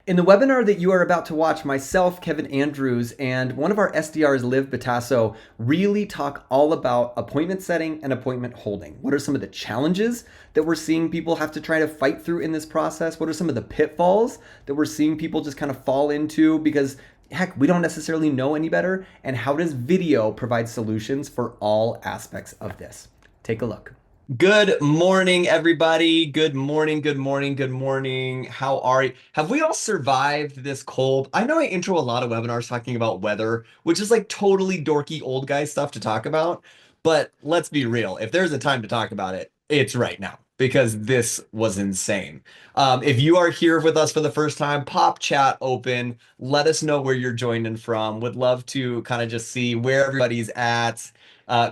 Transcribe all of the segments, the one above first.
In the webinar that you are about to watch, myself, Kevin Andrews, and one of our SDRs, Liv Batasso, really talk all about appointment setting and appointment holding. What are some of the challenges that we're seeing people have to try to fight through in this process? What are some of the pitfalls that we're seeing people just kind of fall into because, heck, we don't necessarily know any better? And how does video provide solutions for all aspects of this? Take a look. Good morning, everybody. Good morning, good morning, good morning. How are you? Have we all survived this cold? I know I intro a lot of webinars talking about weather, which is like totally dorky old guy stuff to talk about. But let's be real. If there's a time to talk about it, it's right now because this was insane. If you are here with us for the first time, pop chat open. Let us know where you're joining from. Would love to kind of just see where everybody's at.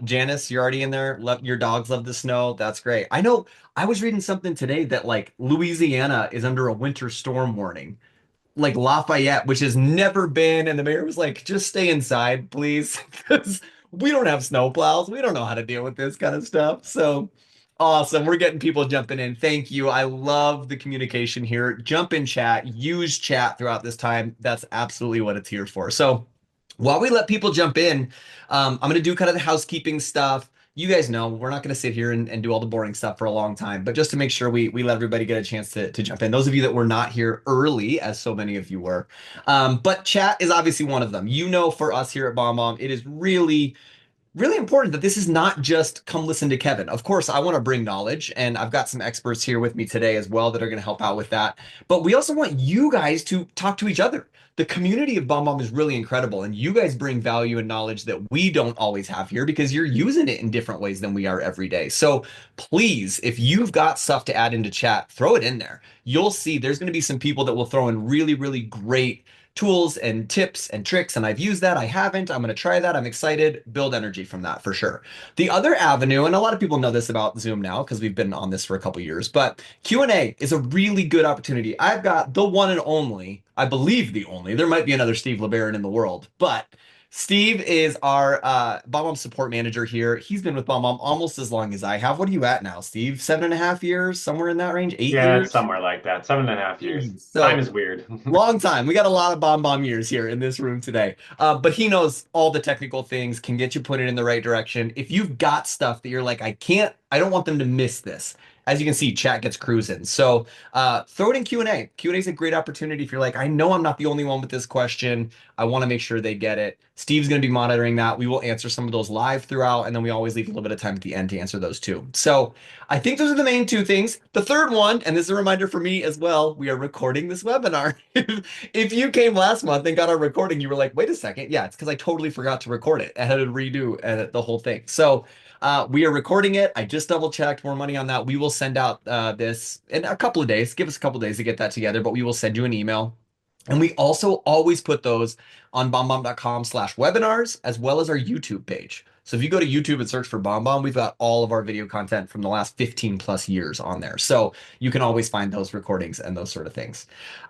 Janice, you're already in there. Your dogs love the snow. That's great. I know I was reading something today that like Louisiana is under a winter storm warning. Like Lafayette, which has never been, and the mayor was like, just stay inside, please. Because we don't have snow plows. We don't know how to deal with this kind of stuff. So awesome. We're getting people jumping in. Thank you. I love the communication here. Jump in chat, use chat throughout this time. That's absolutely what it's here for. So while we let people jump in, I'm going to do kind of the housekeeping stuff. You guys know we're not going to sit here and do all the boring stuff for a long time, but just to make sure we let everybody get a chance to jump in. Those of you that were not here early, as so many of you were, but chat is obviously one of them. You know, for us here at BombBomb, it is really important that this is not just come listen to Kevin. Of course, I want to bring knowledge, and I've got some experts here with me today as well that are going to help out with that. But we also want you guys to talk to each other. The community of BombBomb is really incredible, and you guys bring value and knowledge that we don't always have here because you're using it in different ways than we are every day. So please, if you've got stuff to add into chat, throw it in there. You'll see there's going to be some people that will throw in really, really great tools and tips and tricks, and I've used that. I haven't. I'm going to try that. I'm excited. Build energy from that for sure. The other avenue, and a lot of people know this about Zoom now because we've been on this for a couple years, but Q&A is a really good opportunity. I've got the one and only, I believe the only, there might be another Steve LeBaron in the world, but Steve is our BombBomb support manager here. He's been with BombBomb almost as long as I have. What are you at now, Steve? 7.5 years, somewhere in that range? Eight Yeah, it's years? somewhere like that. 7.5 years. Time So is weird. long time. We got a lot of bomb years here in this room today. But he knows all the technical things, can get you put it in the right direction. If you've got stuff that you're like, I don't want them to miss this. As you can see, chat gets cruising. So throw it in Q&A. Q&A is a great opportunity if you're like, I know I'm not the only one with this question. I want to make sure they get it. Steve's going to be monitoring that. We will answer some of those live throughout, and then we always leave a little bit of time at the end to answer those too. So I think those are the main two things. The third one, and this is a reminder for me as well, we are recording this webinar. If you came last month and got our recording, you were like, wait a second. Yeah, it's because I totally forgot to record it. I had to redo the whole thing. So we are recording it. I just double checked. More money on that. We will send out this in a couple of days. Give us a couple of days to get that together, but we will send you an email. And we also always put those on bombbomb.com/webinars as well as our YouTube page. So if you go to YouTube and search for BombBomb, we've got all of our video content from the last 15 plus years on there. So you can always find those recordings and those sort of things.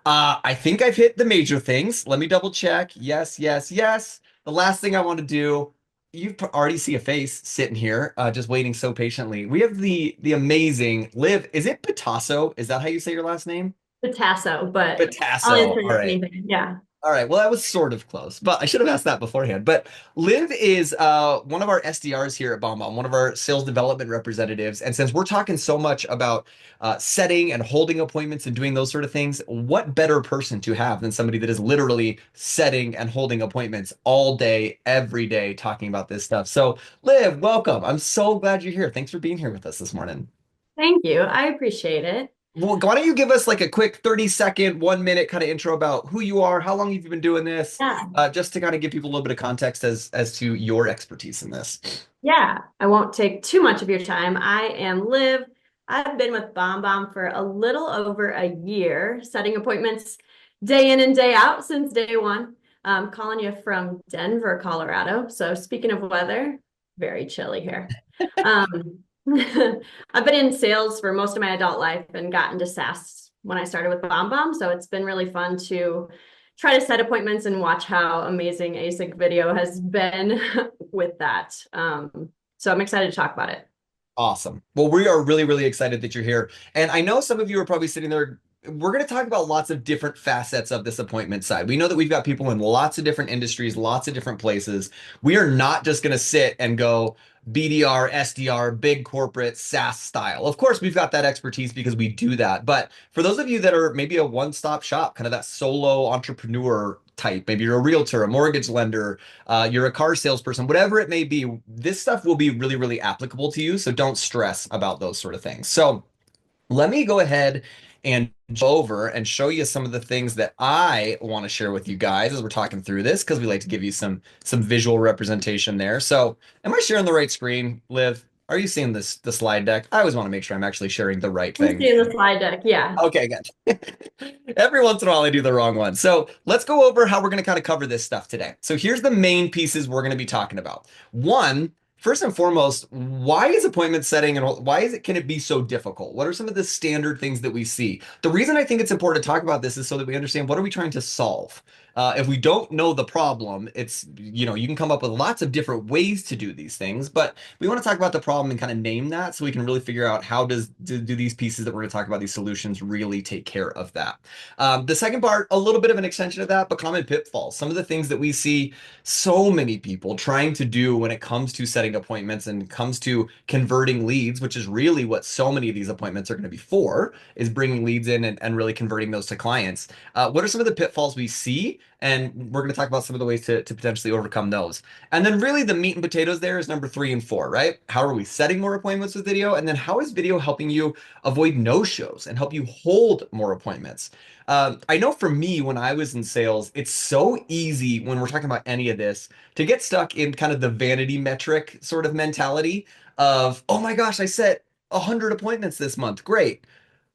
I think I've hit the major things. Let me double check. Yes, yes, yes. The last thing I want to do, you already see a face sitting here, just waiting so patiently. We have the amazing Liv. Is it Picasso? Is that how you say your last name? Picasso, but I'll Picasso. answer All right. anything. Yeah. All right. Well, that was sort of close, but I should have asked that beforehand. But Liv is one of our SDRs here at BombBomb, one of our sales development representatives. And since we're talking so much about setting and holding appointments and doing those sort of things, what better person to have than somebody that is literally setting and holding appointments all day, every day, talking about this stuff. So, Liv, welcome. I'm so glad you're here. Thanks for being here with us this morning. Thank you. I appreciate it. Well, why don't you give us like a quick 30-second, 1 minute kind of intro about who you are, how long have you been doing this, Yeah. just to kind of give people a little bit of context as to your expertise in this. Yeah. I won't take too much of your time. I am Liv. I've been with BombBomb for a little over a year, setting appointments day in and day out since day one. I'm calling you from Denver, Colorado. So speaking of weather, very chilly here. Um, I've been in sales for most of my adult life and got into SaaS when I started with BombBomb. So it's been really fun to try to set appointments and watch how amazing ASIC video has been with that. So I'm excited to talk about it. Awesome. Well, we are really, really excited that you're here. And I know some of you are probably sitting there we're going to talk about lots of different facets of this appointment side. We know that we've got people in lots of different industries, lots of different places. We are not just going to sit and go BDR, SDR, big corporate SaaS style. Of course, we've got that expertise because we do that. But for those of you that are maybe a one-stop shop, kind of that solo entrepreneur type, maybe you're a realtor, a mortgage lender, you're a car salesperson, whatever it may be, this stuff will be really, really applicable to you. So don't stress about those sort of things. So let me go ahead and go over and show you some of the things that I want to share with you guys as we're talking through this, because we like to give you some visual representation there. So, am I sharing the right screen, Liv? Are you seeing the slide deck? I always want to make sure I'm actually sharing the right I'm thing. seeing the slide deck. Yeah. Okay, good. Every once in a while, I do the wrong one. So let's go over how we're going to kind of cover this stuff today. So here's the main pieces we're going to be talking about. One, first and foremost, why is appointment setting and why is it can it be so difficult? What are some of the standard things that we see? The reason I think it's important to talk about this is so that we understand what are we trying to solve. If we don't know the problem, it's, you can come up with lots of different ways to do these things, but we want to talk about the problem and kind of name that so we can really figure out how do these pieces that we're going to talk about, these solutions, really take care of that. The second part, a little bit of an extension of that, but common pitfalls. Some of the things that we see so many people trying to do when it comes to setting appointments and comes to converting leads, which is really what so many of these appointments are going to be for, is bringing leads in and really converting those to clients. What are some of the pitfalls we see? And we're going to talk about some of the ways to potentially overcome those. And then really the meat and potatoes there is number 3 and 4, right? How are we setting more appointments with video? And then how is video helping you avoid no-shows and help you hold more appointments? I know for me, when I was in sales, it's so easy when we're talking about any of this to get stuck in kind of the vanity metric sort of mentality of, oh my gosh, I set 100 appointments this month. Great.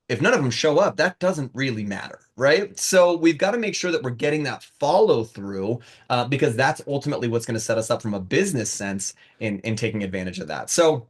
If none of them show up, that doesn't really matter, right? So we've got to make sure that we're getting that follow through because that's ultimately what's going to set us up from a business sense in taking advantage of that. So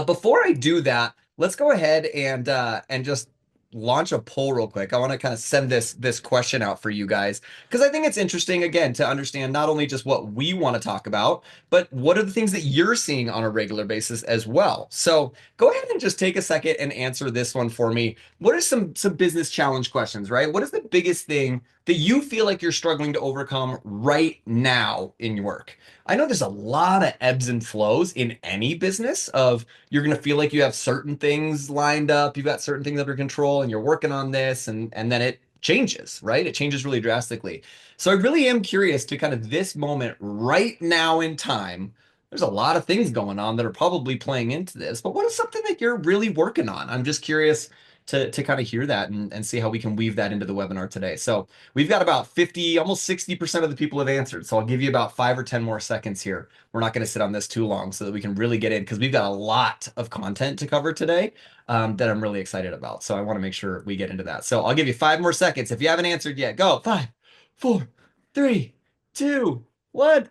before I do that, let's go ahead and just launch a poll real quick. I want to kind of send this question out for you guys because I think it's interesting again to understand not only just what we want to talk about, but what are the things that you're seeing on a regular basis as well. So go ahead and just take a second and answer this one for me. What are some business challenge questions, right? What is the biggest thing that you feel like you're struggling to overcome right now in your work? I know there's a lot of ebbs and flows in any business of you're going to feel like you have certain things lined up, you've got certain things under control and you're working on this and then it changes, right? It changes really drastically. So I really am curious to kind of this moment right now in time. There's a lot of things going on that are probably playing into this, but what is something that you're really working on? I'm just curious to kind of hear that and see how we can weave that into the webinar today. So we've got about 50, almost 60% of the people have answered. So I'll give you about 5 or 10 more seconds here. We're not going to sit on this too long so that we can really get in because we've got a lot of content to cover today that I'm really excited about. So I want to make sure we get into that. So I'll give you 5 more seconds. If you haven't answered yet, go. 5, 4, 3, 2, 1.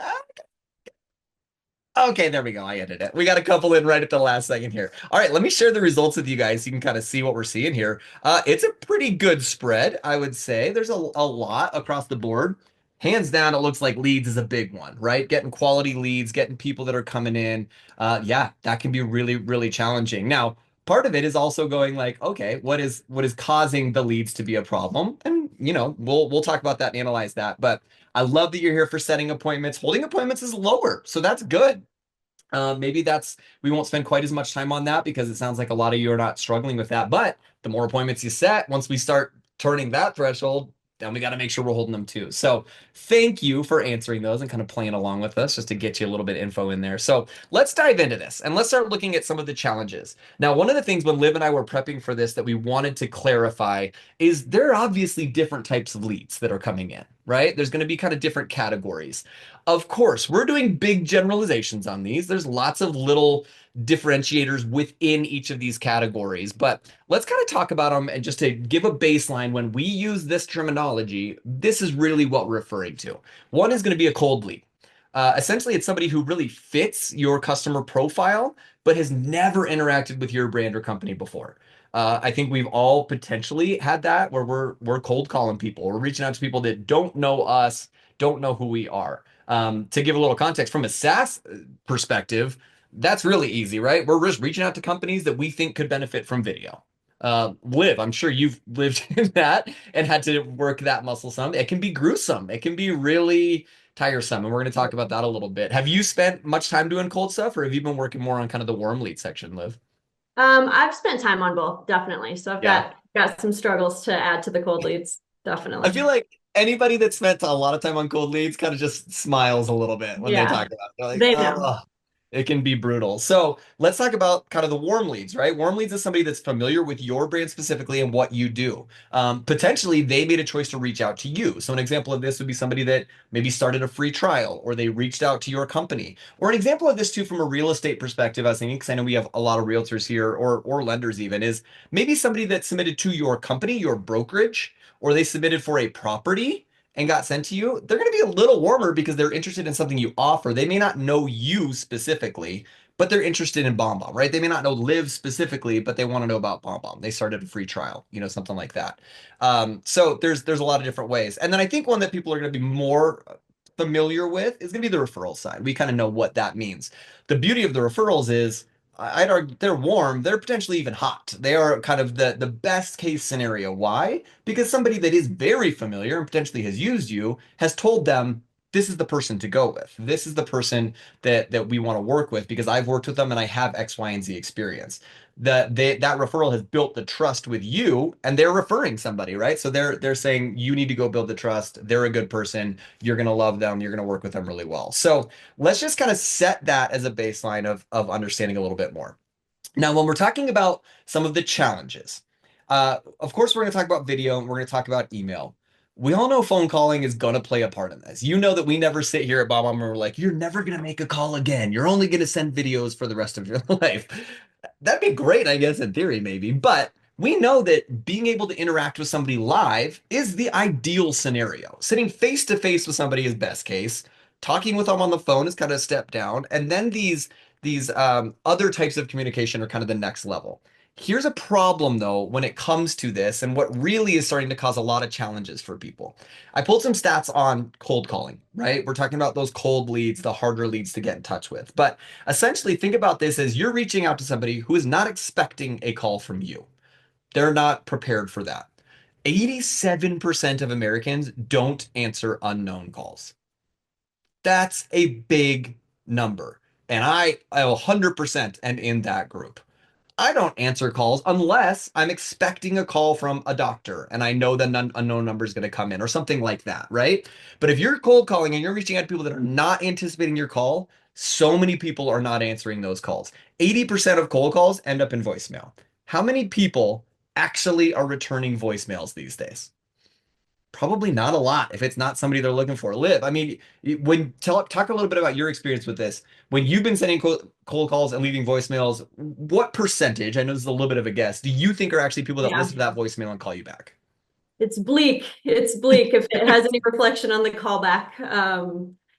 Okay, there we go. I edited it. We got a couple in right at the last second here. All right, let me share the results with you guys so you can kind of see what we're seeing here. It's a pretty good spread, I would say. There's a lot across the board. Hands down, it looks like leads is a big one, right? Getting quality leads, getting people that are coming in. Yeah, that can be really, really challenging. Now, part of it is also going like, okay, what is causing the leads to be a problem? And we'll talk about that and analyze that. But I love that you're here for setting appointments. Holding appointments is lower, so that's good. Maybe we won't spend quite as much time on that because it sounds like a lot of you are not struggling with that. But the more appointments you set, once we start turning that threshold, then we got to make sure we're holding them too. So thank you for answering those and kind of playing along with us just to get you a little bit of info in there. So let's dive into this and let's start looking at some of the challenges. Now, one of the things when Liv and I were prepping for this that we wanted to clarify is there are obviously different types of leads that are coming in, right? There's going to be kind of different categories. Of course, we're doing big generalizations on these. There's lots of little differentiators within each of these categories, but let's kind of talk about them and just to give a baseline when we use this terminology, this is really what we're referring to. One is going to be a cold lead. Essentially, it's somebody who really fits your customer profile, but has never interacted with your brand or company before. I think we've all potentially had that where we're cold calling people. We're reaching out to people that don't know us, don't know who we are. To give a little context from a SaaS perspective, that's really easy, right? We're just reaching out to companies that we think could benefit from video. live. I'm sure you've lived in that and had to work that muscle some. It can be gruesome. It can be really tiresome, and we're going to talk about that a little bit. Have you spent much time doing cold stuff, or have you been working more on kind of the warm lead section, Liv? I've spent time on both, definitely. So I've Yeah. got some struggles to add to the cold leads, I definitely. feel like anybody that spent a lot of time on cold leads kind of just smiles a little bit when they talk Yeah, about it. They're like, they know. oh, it can be brutal. So let's talk about kind of the warm leads, right? Warm leads is somebody that's familiar with your brand specifically and what you do. Potentially, they made a choice to reach out to you. So an example of this would be somebody that maybe started a free trial or they reached out to your company. Or an example of this too, from a real estate perspective, I was thinking, because I know we have a lot of realtors here or lenders even, is maybe somebody that submitted to your company, your brokerage, or they submitted for a property and got sent to you, they're going to be a little warmer because they're interested in something you offer. They may not know you specifically, but they're interested in BombBomb, right? They may not know Live specifically, but they want to know about BombBomb. They started a free trial, something like that. So there's a lot of different ways. And then I think one that people are going to be more familiar with is going to be the referral side. We kind of know what that means. The beauty of the referrals is I'd argue they're warm, they're potentially even hot. They are kind of the best case scenario. Why? Because somebody that is very familiar and potentially has used you has told them this is the person to go with. This is the person that we want to work with because I've worked with them and I have X, Y, and Z experience. That referral has built the trust with you and they're referring somebody, right? So they're saying you need to go build the trust. They're a good person. You're gonna love them. You're gonna work with them really well. So let's just kind of set that as a baseline of understanding a little bit more. Now, when we're talking about some of the challenges, of course, we're going to talk about video and we're going to talk about email. We all know phone calling is going to play a part in this. You know that we never sit here at Bob and we're like, you're never going to make a call again. You're only going to send videos for the rest of your life. That'd be great, I guess, in theory, maybe. But we know that being able to interact with somebody live is the ideal scenario. Sitting face to face with somebody is best case. Talking with them on the phone is kind of a step down. And then these other types of communication are kind of the next level. Here's a problem though when it comes to this, and what really is starting to cause a lot of challenges for people. I pulled some stats on cold calling, right? We're talking about those cold leads, the harder leads to get in touch with. But essentially, think about this as you're reaching out to somebody who is not expecting a call from you. They're not prepared for that. 87% of Americans don't answer unknown calls. That's a big number. And I 100% am in that group. I don't answer calls unless I'm expecting a call from a doctor and I know that an unknown number is going to come in or something like that, right? But if you're cold calling and you're reaching out to people that are not anticipating your call, so many people are not answering those calls. 80% of cold calls end up in voicemail. How many people actually are returning voicemails these days? Probably not a lot if it's not somebody they're looking for. Live. I mean, talk a little bit about your experience with this. When you've been sending cold calls and leaving voicemails, what percentage, I know this is a little bit of a guess, do you think are actually people that Yeah. listen to that voicemail and call you back? It's bleak. It's bleak if it has any reflection on the callback.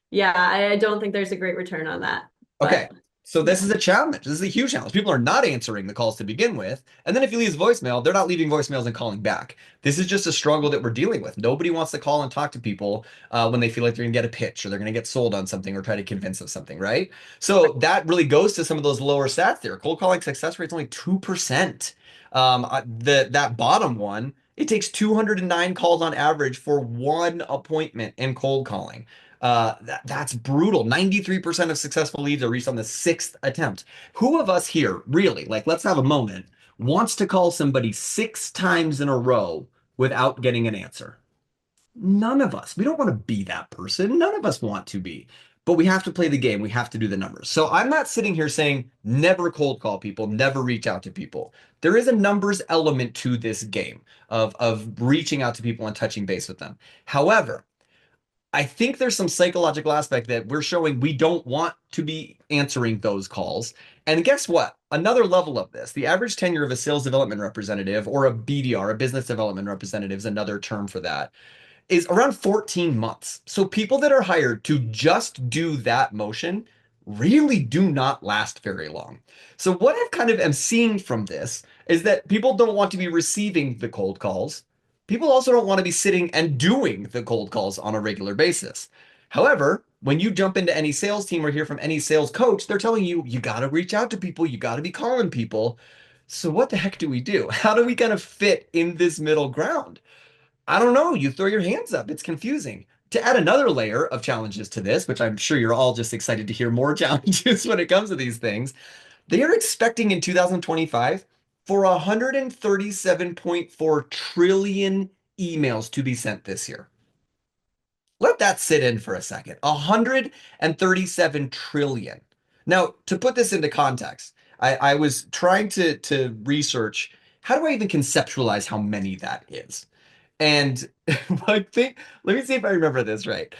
Yeah, I don't think there's a great return on that. Okay. But So this yeah, is a challenge. This is a huge challenge. People are not answering the calls to begin with. And then if you leave voicemail, they're not leaving voicemails and calling back. This is just a struggle that we're dealing with. Nobody wants to call and talk to people when they feel like they're going to get a pitch or they're going to get sold on something or try to convince of something, right? So that really goes to some of those lower stats there. Cold calling success rate's only 2%. That bottom one, it takes 209 calls on average for one appointment in cold calling. That's brutal. 93% of successful leads are reached on the sixth attempt. Who of us here, really, like, let's have a moment, wants to call somebody 6 times in a row without getting an answer? None of us. We don't want to be that person. None of us want to be. But we have to play the game. We have to do the numbers. So I'm not sitting here saying never cold call people, never reach out to people. There is a numbers element to this game of reaching out to people and touching base with them. However, I think there's some psychological aspect that we're showing we don't want to be answering those calls. And guess what? Another level of this, the average tenure of a sales development representative or a BDR, a business development representative is another term for that, is around 14 months. So people that are hired to just do that motion really do not last very long. So what I've kind of am seeing from this is that people don't want to be receiving the cold calls. People also don't want to be sitting and doing the cold calls on a regular basis. However, when you jump into any sales team or hear from any sales coach, they're telling you, you got to reach out to people, you got to be calling people. So what the heck do we do? How do we kind of fit in this middle ground? I don't know. You throw your hands up. It's confusing. To add another layer of challenges to this, which I'm sure you're all just excited to hear more challenges when it comes to these things, they are expecting in 2025 for 137.4 trillion emails to be sent this year. Let that sit in for a second. 137 trillion. Now, to put this into context, I was trying to research how do I even conceptualize how many that is? And I think, let me see if I remember this right.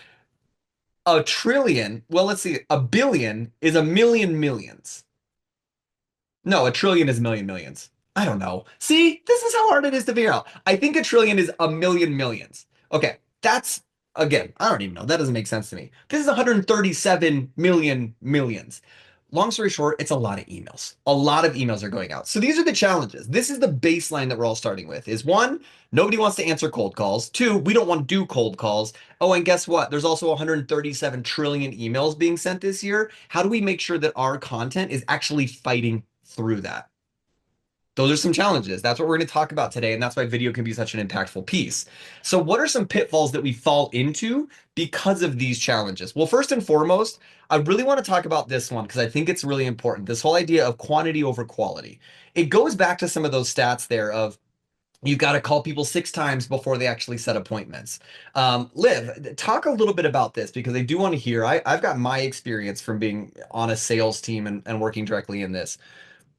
A trillion, well, let's see, a billion is a million millions. No, a trillion is a million millions. I don't know. See, this is how hard it is to figure out. I think a trillion is a million millions. Okay, that's again, I don't even know. That doesn't make sense to me. This is 137 million millions. Long story short, it's a lot of emails. A lot of emails are going out. So these are the challenges. This is the baseline that we're all starting with. Is one, nobody wants to answer cold calls. Two, we don't want to do cold calls. Oh, and guess what? There's also 137 trillion emails being sent this year. How do we make sure that our content is actually fighting through that? Those are some challenges. That's what we're going to talk about today. And that's why video can be such an impactful piece. So, what are some pitfalls that we fall into because of these challenges? Well, first and foremost, I really want to talk about this one because I think it's really important. This whole idea of quantity over quality. It goes back to some of those stats there of you've got to call people 6 times before they actually set appointments. Liv, talk a little bit about this because I do want to hear. I've got my experience from being on a sales team and working directly in this.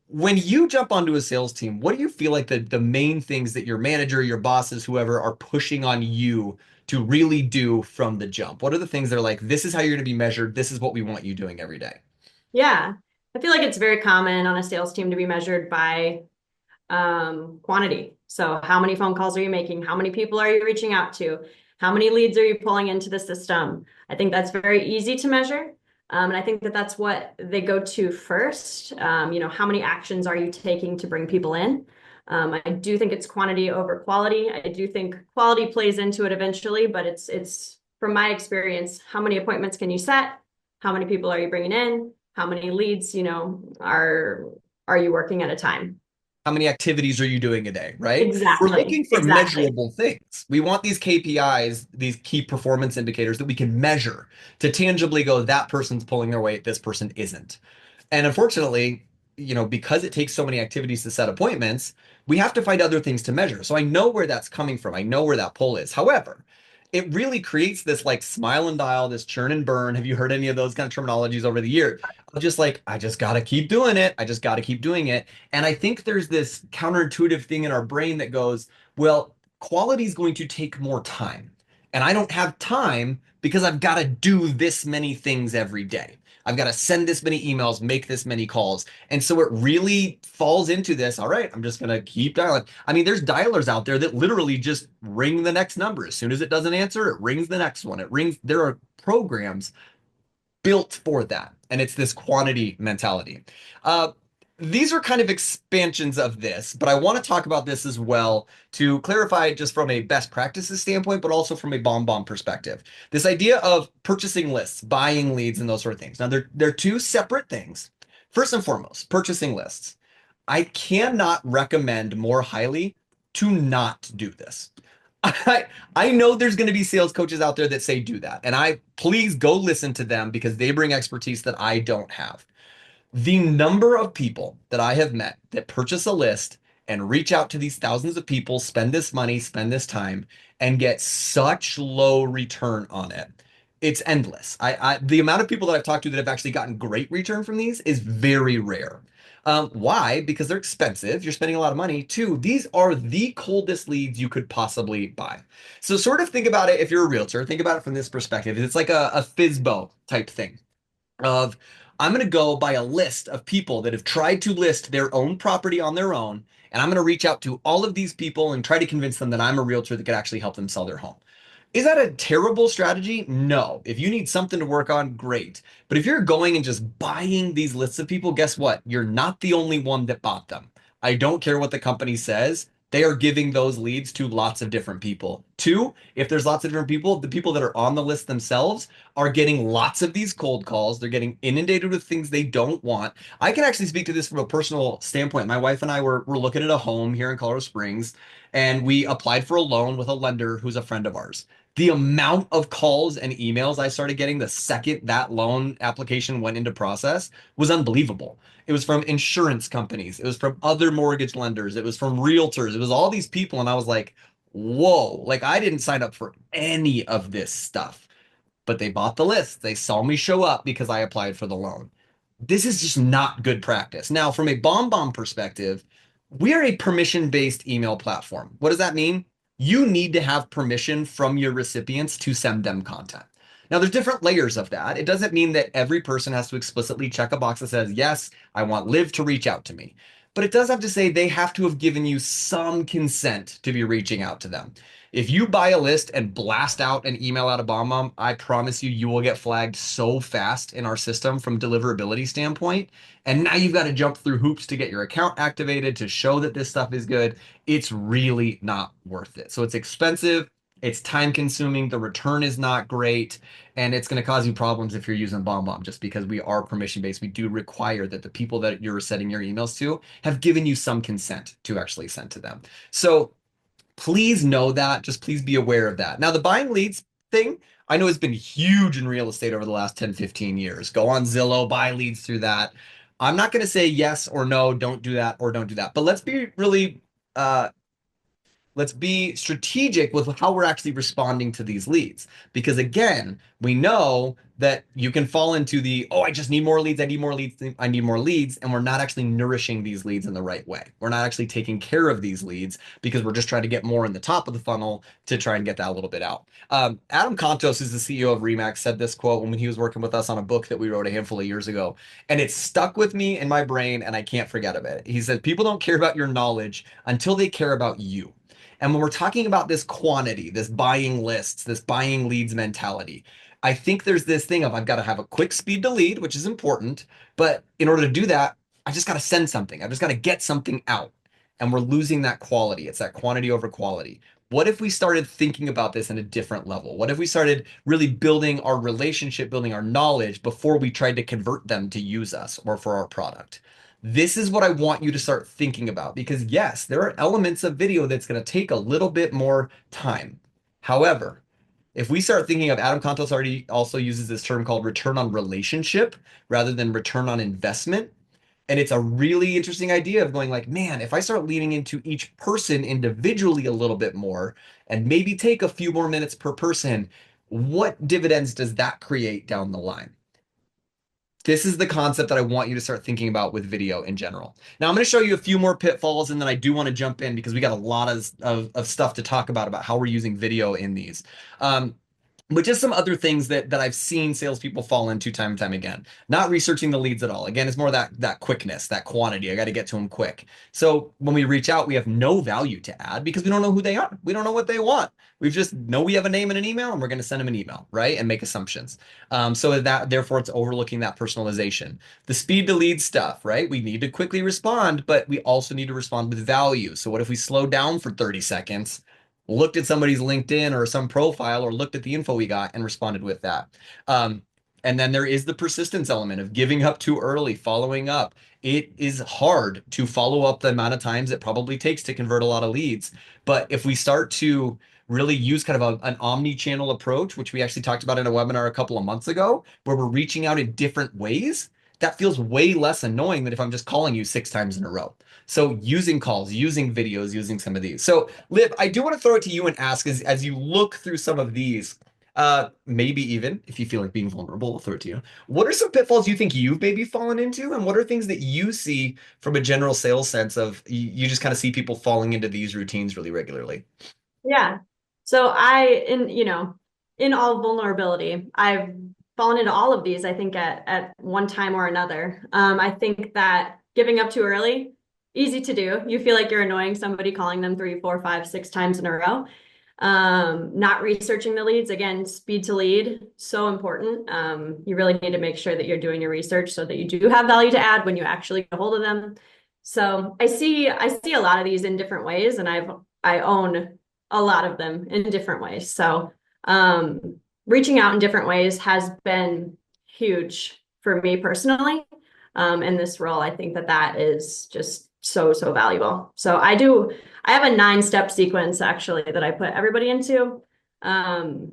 When you jump onto a sales team, what do you feel like the main things that your manager, your bosses, whoever are pushing on you to really do from the jump? What are the things that are like, this is how you're going to be measured. This is what we want you doing every day. Yeah, I feel like it's very common on a sales team to be measured by quantity. So how many phone calls are you making? How many people are you reaching out to? How many leads are you pulling into the system? I think that's very easy to measure. And I think that that's what they go to first. How many actions are you taking to bring people in? I do think it's quantity over quality. I do think quality plays into it eventually, but it's from my experience, how many appointments can you set? How many people are you bringing in? How many leads, are you working at a time? How many activities are you doing a day, right? We're Exactly. looking for Exactly. measurable things. We want these KPIs, these key performance indicators that we can measure to tangibly go, that person's pulling their weight, this person isn't. And unfortunately, because it takes so many activities to set appointments, we have to find other things to measure. So I know where that's coming from. I know where that pull is. However, it really creates this like smile and dial, this churn and burn. Have you heard any of those kind of terminologies over the year? Of just like, I just got to keep doing it. I just got to keep doing it. And I think there's this counterintuitive thing in our brain that goes, well, quality is going to take more time. And I don't have time because I've got to do this many things every day. I've got to send this many emails, make this many calls. And so it really falls into this. All right, I'm just going to keep dialing. I mean, there's dialers out there that literally just ring the next number. As soon as it doesn't answer, it rings the next one. It rings. There are programs built for that. And it's this quantity mentality. Uh, these are kind of expansions of this, but I want to talk about this as well to clarify just from a best practices standpoint, but also from a bomb perspective. This idea of purchasing lists, buying leads, and those sort of things. Now, they're two separate things. First and foremost, purchasing lists. I cannot recommend more highly to not do this. I know there's going to be sales coaches out there that say do that. And please go listen to them because they bring expertise that I don't have. The number of people that I have met that purchase a list and reach out to these thousands of people, spend this money, spend this time, and get such low return on it. It's endless. The amount of people that I've talked to that have actually gotten great return from these is very rare. Why? Because they're expensive. You're spending a lot of money. Two, these are the coldest leads you could possibly buy. So sort of think about it if you're a realtor, think about it from this perspective. It's like a FISBO type thing of I'm going to go by a list of people that have tried to list their own property on their own. And I'm going to reach out to all of these people and try to convince them that I'm a realtor that could actually help them sell their home. Is that a terrible strategy? No. If you need something to work on, great. But if you're going and just buying these lists of people, guess what? You're not the only one that bought them. I don't care what the company says. they are giving those leads to lots of different people. Two, if there's lots of different people, the people that are on the list themselves are getting lots of these cold calls. They're getting inundated with things they don't want. I can actually speak to this from a personal standpoint. My wife and I were looking at a home here in Colorado Springs, and we applied for a loan with a lender who's a friend of ours. The amount of calls and emails I started getting the second that loan application went into process was unbelievable. It was from insurance companies. It was from other mortgage lenders. It was from realtors. It was all these people. And I was like, whoa, like I didn't sign up for any of this stuff, but they bought the list. They saw me show up because I applied for the loan. This is just not good practice. Now, from a BombBomb perspective, we are a permission-based email platform. What does that mean? You need to have permission from your recipients to send them content. Now, there's different layers of that. It doesn't mean that every person has to explicitly check a box that says, yes, I want Liv to reach out to me. But it does have to say they have to have given you some consent to be reaching out to them. If you buy a list and blast out an email out of BombBomb, I promise you, you will get flagged so fast in our system from deliverability standpoint. And now you've got to jump through hoops to get your account activated to show that this stuff is good. It's really not worth it. So it's expensive. It's time consuming. The return is not great. And it's going to cause you problems if you're using BombBomb just because we are permission based. We do require that the people that you're sending your emails to have given you some consent to actually send to them. So please know that. Just please be aware of that. Now, the buying leads thing, I know has been huge in real estate over the last 10, 15 years. Go on Zillow, buy leads through that. I'm not going to say yes or no, don't do that or don't do that. But let's be strategic with how we're actually responding to these leads. Because again, we know that you can fall into the, oh, I just need more leads. I need more leads. I need more leads. And we're not actually nourishing these leads in the right way. We're not actually taking care of these leads because we're just trying to get more in the top of the funnel to try and get that a little bit out. Adam Contos, who's the CEO of Remax, said this quote when he was working with us on a book that we wrote a handful of years ago. And it stuck with me in my brain and I can't forget of it. He said, people don't care about your knowledge until they care about you. And when we're talking about this quantity, this buying lists, this buying leads mentality, I think there's this thing of I've got to have a quick speed to lead, which is important. But in order to do that, I just got to send something. I just got to get something out. And we're losing that quality. It's that quantity over quality. What if we started thinking about this in a different level? What if we started really building our relationship, building our knowledge before we tried to convert them to use us or for our product? This is what I want you to start thinking about because yes, there are elements of video that's going to take a little bit more time. However, if we start thinking of Adam Contos already also uses this term called return on relationship rather than return on investment. And it's a really interesting idea of going like, man, if I start leaning into each person individually a little bit more and maybe take a few more minutes per person, what dividends does that create down the line? This is the concept that I want you to start thinking about with video in general. Now, I'm going to show you a few more pitfalls, and then I do want to jump in because we got a lot of stuff to talk about how we're using video in these. But just some other things that I've seen salespeople fall into time and time again. Not researching the leads at all. Again, it's more that quickness, that quantity. I got to get to them quick. So when we reach out, we have no value to add because we don't know who they are. We don't know what they want. We just know we have a name and an email, and we're going to send them an email, right? And make assumptions. So that therefore it's overlooking that personalization. The speed to lead stuff, right? We need to quickly respond, but we also need to respond with value. So what if we slow down for 30 seconds? Looked at somebody's LinkedIn or some profile or looked at the info we got and responded with that. And then there is the persistence element of giving up too early, following up. It is hard to follow up the amount of times it probably takes to convert a lot of leads. But if we start to really use kind of an omni-channel approach, which we actually talked about in a webinar a couple of months ago, where we're reaching out in different ways, that feels way less annoying than if I'm just calling you 6 times in a row. So using calls, using videos, using some of these. So Liv, I do want to throw it to you and ask as you look through some of these, maybe even if you feel like being vulnerable, I'll throw it to you. What are some pitfalls you think you've maybe fallen into? And what are things that you see from a general sales sense of you just kind of see people falling into these routines really regularly? Yeah. So in all vulnerability, I've fallen into all of these, I think at one time or another. I think that giving up too early, easy to do. You feel like you're annoying somebody calling them 3, 4, 5, 6 times in a row. Not researching the leads, again, speed to lead, so important. You really need to make sure that you're doing your research so that you do have value to add when you actually get a hold of them. So I see a lot of these in different ways, and I own a lot of them in different ways. So reaching out in different ways has been huge for me personally. In this role, I think that that is just so valuable. So I have a 9-step sequence actually that I put everybody into. Um,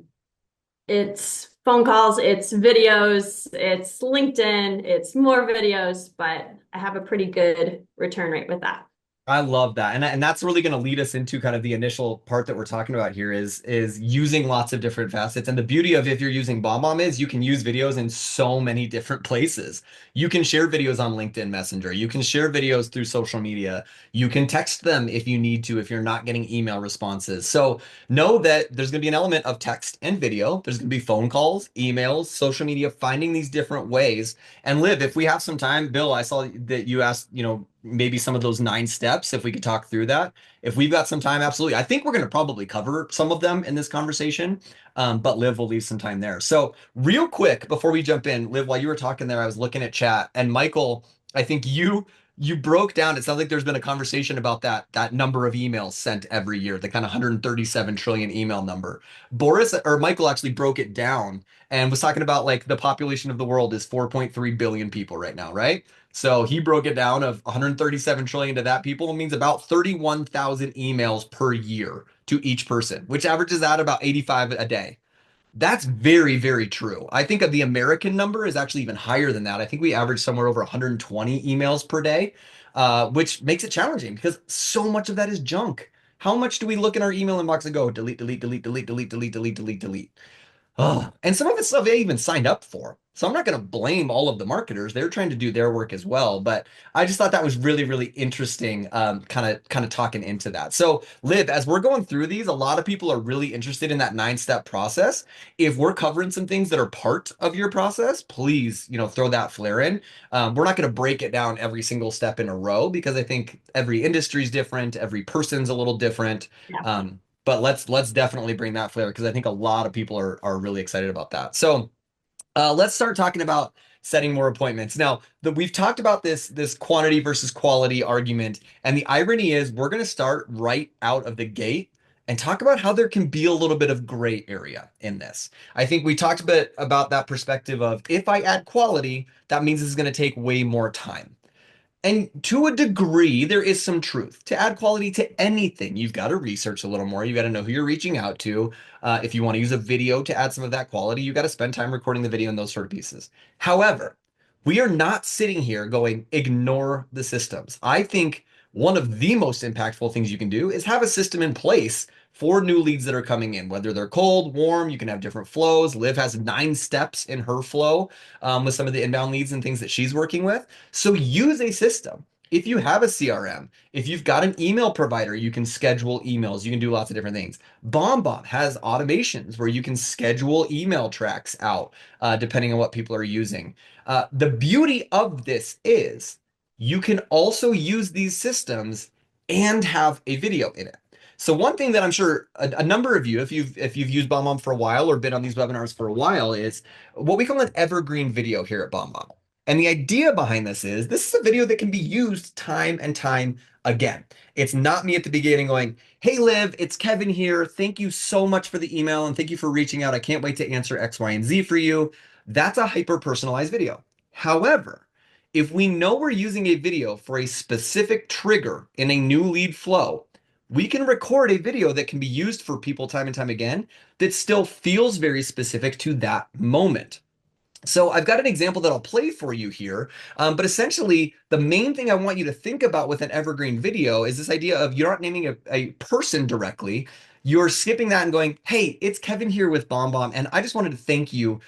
it's phone calls, it's videos, it's LinkedIn, it's more videos, but I have a pretty good return rate with that. I love that. And that's really going to lead us into kind of the initial part that we're talking about here is using lots of different facets. And the beauty of if you're using BombBomb is you can use videos in so many different places. You can share videos on LinkedIn Messenger. You can share videos through social media. You can text them if you need to, if you're not getting email responses. So know that there's going to be an element of text and video. There's going to be phone calls, emails, social media, finding these different ways. And Liv, if we have some time, Bill, I saw that you asked, maybe some of those 9 steps, if we could talk through that. If we've got some time, absolutely. I think we're going to probably cover some of them in this conversation, but Liv will leave some time there. So real quick, before we jump in, Liv, while you were talking there, I was looking at chat, and Michael, I think you broke down. It sounds like there's been a conversation about that number of emails sent every year, the kind of 137 trillion email number. Boris or Michael actually broke it down and was talking about like the population of the world is 4.3 billion people right now, right? So he broke it down of 137 trillion to that people means about 31,000 emails per year to each person, which averages out about 85 a day. That's very, very true. I think of the American number is actually even higher than that. I think we average somewhere over 120 emails per day, which makes it challenging because so much of that is junk. How much do we look in our email inbox and go delete, delete, delete, delete, delete, delete, delete, delete, delete? Oh, and some of it's stuff they even signed up for. So I'm not going to blame all of the marketers. They're trying to do their work as well. But I just thought that was really, really interesting, kind of talking into that. So, Liv, as we're going through these, a lot of people are really interested in that 9-step process. If we're covering some things that are part of your process, please, throw that flare in. We're not going to break it down every single step in a row because I think every industry is different, every person's a little different. Yeah. But let's definitely bring that flavor because I think a lot of people are really excited about that. So let's start talking about setting more appointments. Now, we've talked about this quantity versus quality argument, and the irony is we're going to start right out of the gate and talk about how there can be a little bit of gray area in this. I think we talked a bit about that perspective of if I add quality, that means it's going to take way more time. And to a degree, there is some truth. To add quality to anything, you've got to research a little more. You got to know who you're reaching out to. If you want to use a video to add some of that quality, you got to spend time recording the video and those sort of pieces. However, we are not sitting here going, ignore the systems. I think one of the most impactful things you can do is have a system in place for new leads that are coming in, whether they're cold, warm, you can have different flows. Liv has 9 steps in her flow with some of the inbound leads and things that she's working with. So use a system. If you have a CRM, if you've got an email provider, you can schedule emails. You can do lots of different things. BombBomb has automations where you can schedule email tracks out depending on what people are using. The beauty of this is you can also use these systems and have a video in it. So one thing that I'm sure a number of you, if you've used BombBomb for a while or been on these webinars for a while, is what we call an evergreen video here at BombBomb. And the idea behind this is a video that can be used time and time again. It's not me at the beginning going, hey, Liv, it's Kevin here. Thank you so much for the email and thank you for reaching out. I can't wait to answer X, Y, and Z for you. That's a hyper-personalized video. However, if we know we're using a video for a specific trigger in a new lead flow, we can record a video that can be used for people time and time again that still feels very specific to that moment. So I've got an example that I'll play for you here, but essentially the main thing I want you to think about with an evergreen video is this idea of you're not naming a person directly. You're skipping that and going, hey, it's Kevin here with BombBomb, and I just wanted to thank you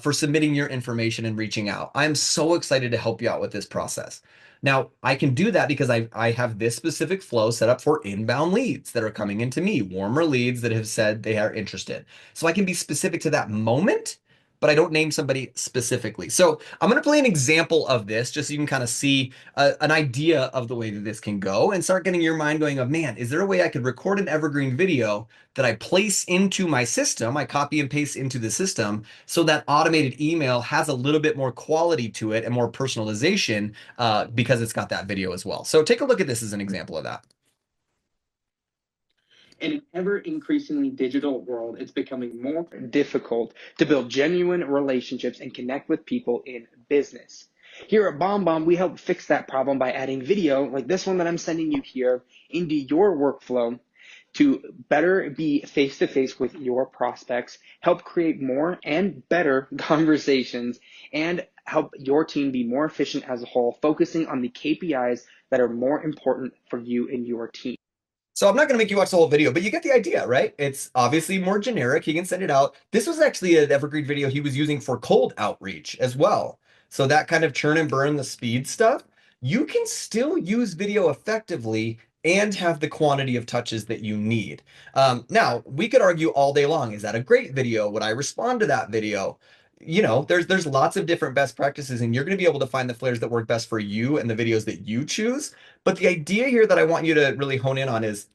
for submitting your information and reaching out. I'm so excited to help you out with this process. Now, I can do that because I have this specific flow set up for inbound leads that are coming into me, warmer leads that have said they are interested. So I can be specific to that moment, but I don't name somebody specifically. So I'm going to play an example of this just so you can kind of see an idea of the way that this can go and start getting your mind going of, man, is there a way I could record an evergreen video that I place into my system, I copy and paste into the system, so that automated email has a little bit more quality to it and more personalization because it's got that video as well. So take a look at this as an example of that. In an ever increasingly digital world, it's becoming more difficult to build genuine relationships and connect with people in business. Here at BombBomb, we help fix that problem by adding video like this one that I'm sending you here into your workflow to better be face-to-face with your prospects, help create more and better conversations, and help your team be more efficient as a whole, focusing on the KPIs that are more important for you and your team. So I'm not going to make you watch the whole video, but you get the idea, right? It's obviously more generic. He can send it out. This was actually an evergreen video he was using for cold outreach as well. So that kind of churn and burn the speed stuff, you can still use video effectively and have the quantity of touches that you need. Now, we could argue all day long, is that a great video? Would I respond to that video? You know, there's lots of different best practices, and you're going to be able to find the flares that work best for you and the videos that you choose. But the idea here that I want you to really hone in on is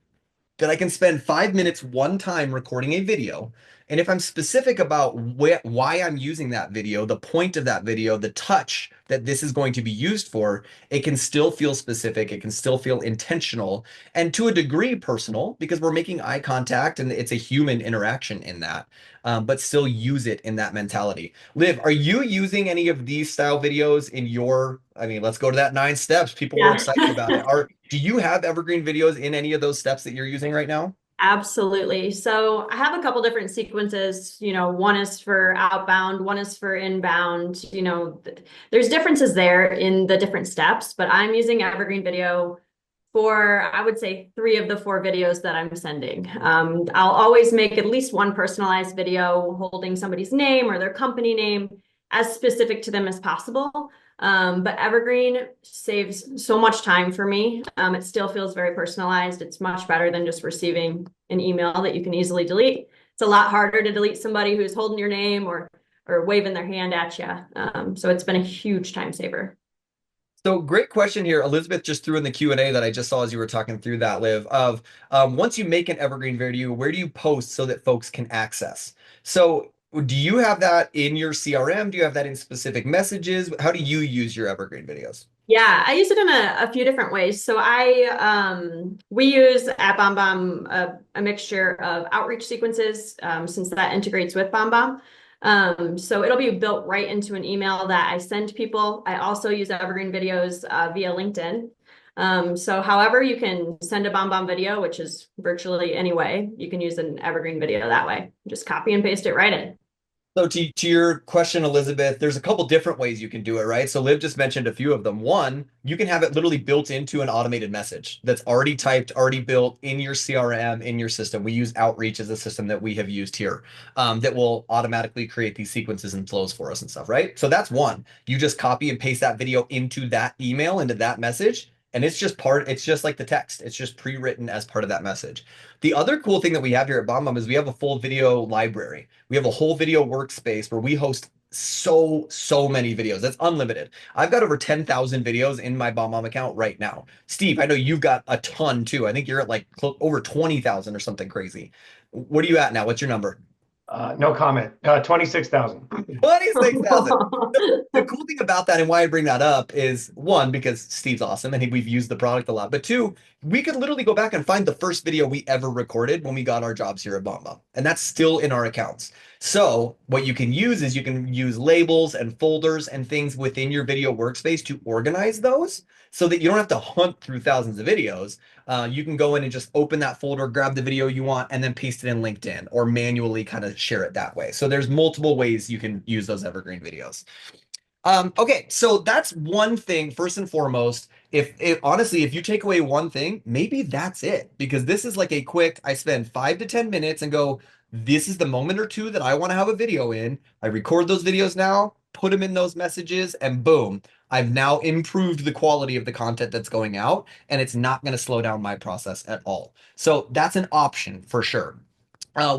that I can spend 5 minutes one time recording a video. And if I'm specific about why I'm using that video, the point of that video, the touch that this is going to be used for, it can still feel specific. It can still feel intentional and to a degree personal because we're making eye contact and it's a human interaction in that, but still use it in that mentality. Liv, are you using any of these style videos in your, I mean, let's go to that 9 steps. People were excited about it. Do you have evergreen videos in any of those steps that you're using right now? Absolutely. So I have a couple different sequences, one is for outbound, one is for inbound, there's differences there in the different steps, but I'm using evergreen video for, I would say, 3 of the 4 videos that I'm sending. I'll always make at least one personalized video holding somebody's name or their company name as specific to them as possible. But evergreen saves so much time for me. It still feels very personalized. It's much better than just receiving an email that you can easily delete. It's a lot harder to delete somebody who's holding your name or waving their hand at you. So it's been a huge time saver. So great question here. Elizabeth just threw in the Q&A that I just saw as you were talking through that, Liv, of once you make an evergreen video, where do you post so that folks can access? So do you have that in your CRM? Do you have that in specific messages? How do you use your evergreen videos? Yeah, I use it in a few different ways. So we use at BombBomb a mixture of outreach sequences since that integrates with BombBomb. So it'll be built right into an email that I send people. I also use evergreen videos via LinkedIn. So however you can send a BombBomb video, which is virtually any way, you can use an evergreen video that way. Just copy and paste it right in. So to your question, Elizabeth, there's a couple different ways you can do it, right? So Liv just mentioned a few of them. One, you can have it literally built into an automated message that's already typed, already built in your CRM, in your system. We use Outreach as a system that we have used here that will automatically create these sequences and flows for us and stuff, right? So that's one. You just copy and paste that video into that email, into that message. And it's just like the text. It's just pre-written as part of that message. The other cool thing that we have here at BombBomb is we have a full video library. We have a whole video workspace where we host so many videos. That's unlimited. I've got over 10,000 videos in my BombBomb account right now. Steve, I know you've got a ton too. I think you're at like over 20,000 or something crazy. What are you at now? What's your number? No comment. 26,000. 26,000. The cool thing about that and why I bring that up is one, because Steve's awesome and we've used the product a lot, but two, we could literally go back and find the first video we ever recorded when we got our jobs here at BombBomb, and that's still in our accounts. So what you can use is you can use labels and folders and things within your video workspace to organize those so that you don't have to hunt through thousands of videos. You can go in and just open that folder, grab the video you want, and then paste it in LinkedIn or manually kind of share it that way. So there's multiple ways you can use those evergreen videos. Okay, so that's one thing, first and foremost. Honestly, if you take away one thing, maybe that's it. Because this is like a quick, I spend 5 to 10 minutes and go, this is the moment or two that I want to have a video in. I record those videos now, put them in those messages, and boom, I've now improved the quality of the content that's going out, and it's not going to slow down my process at all. So that's an option for sure.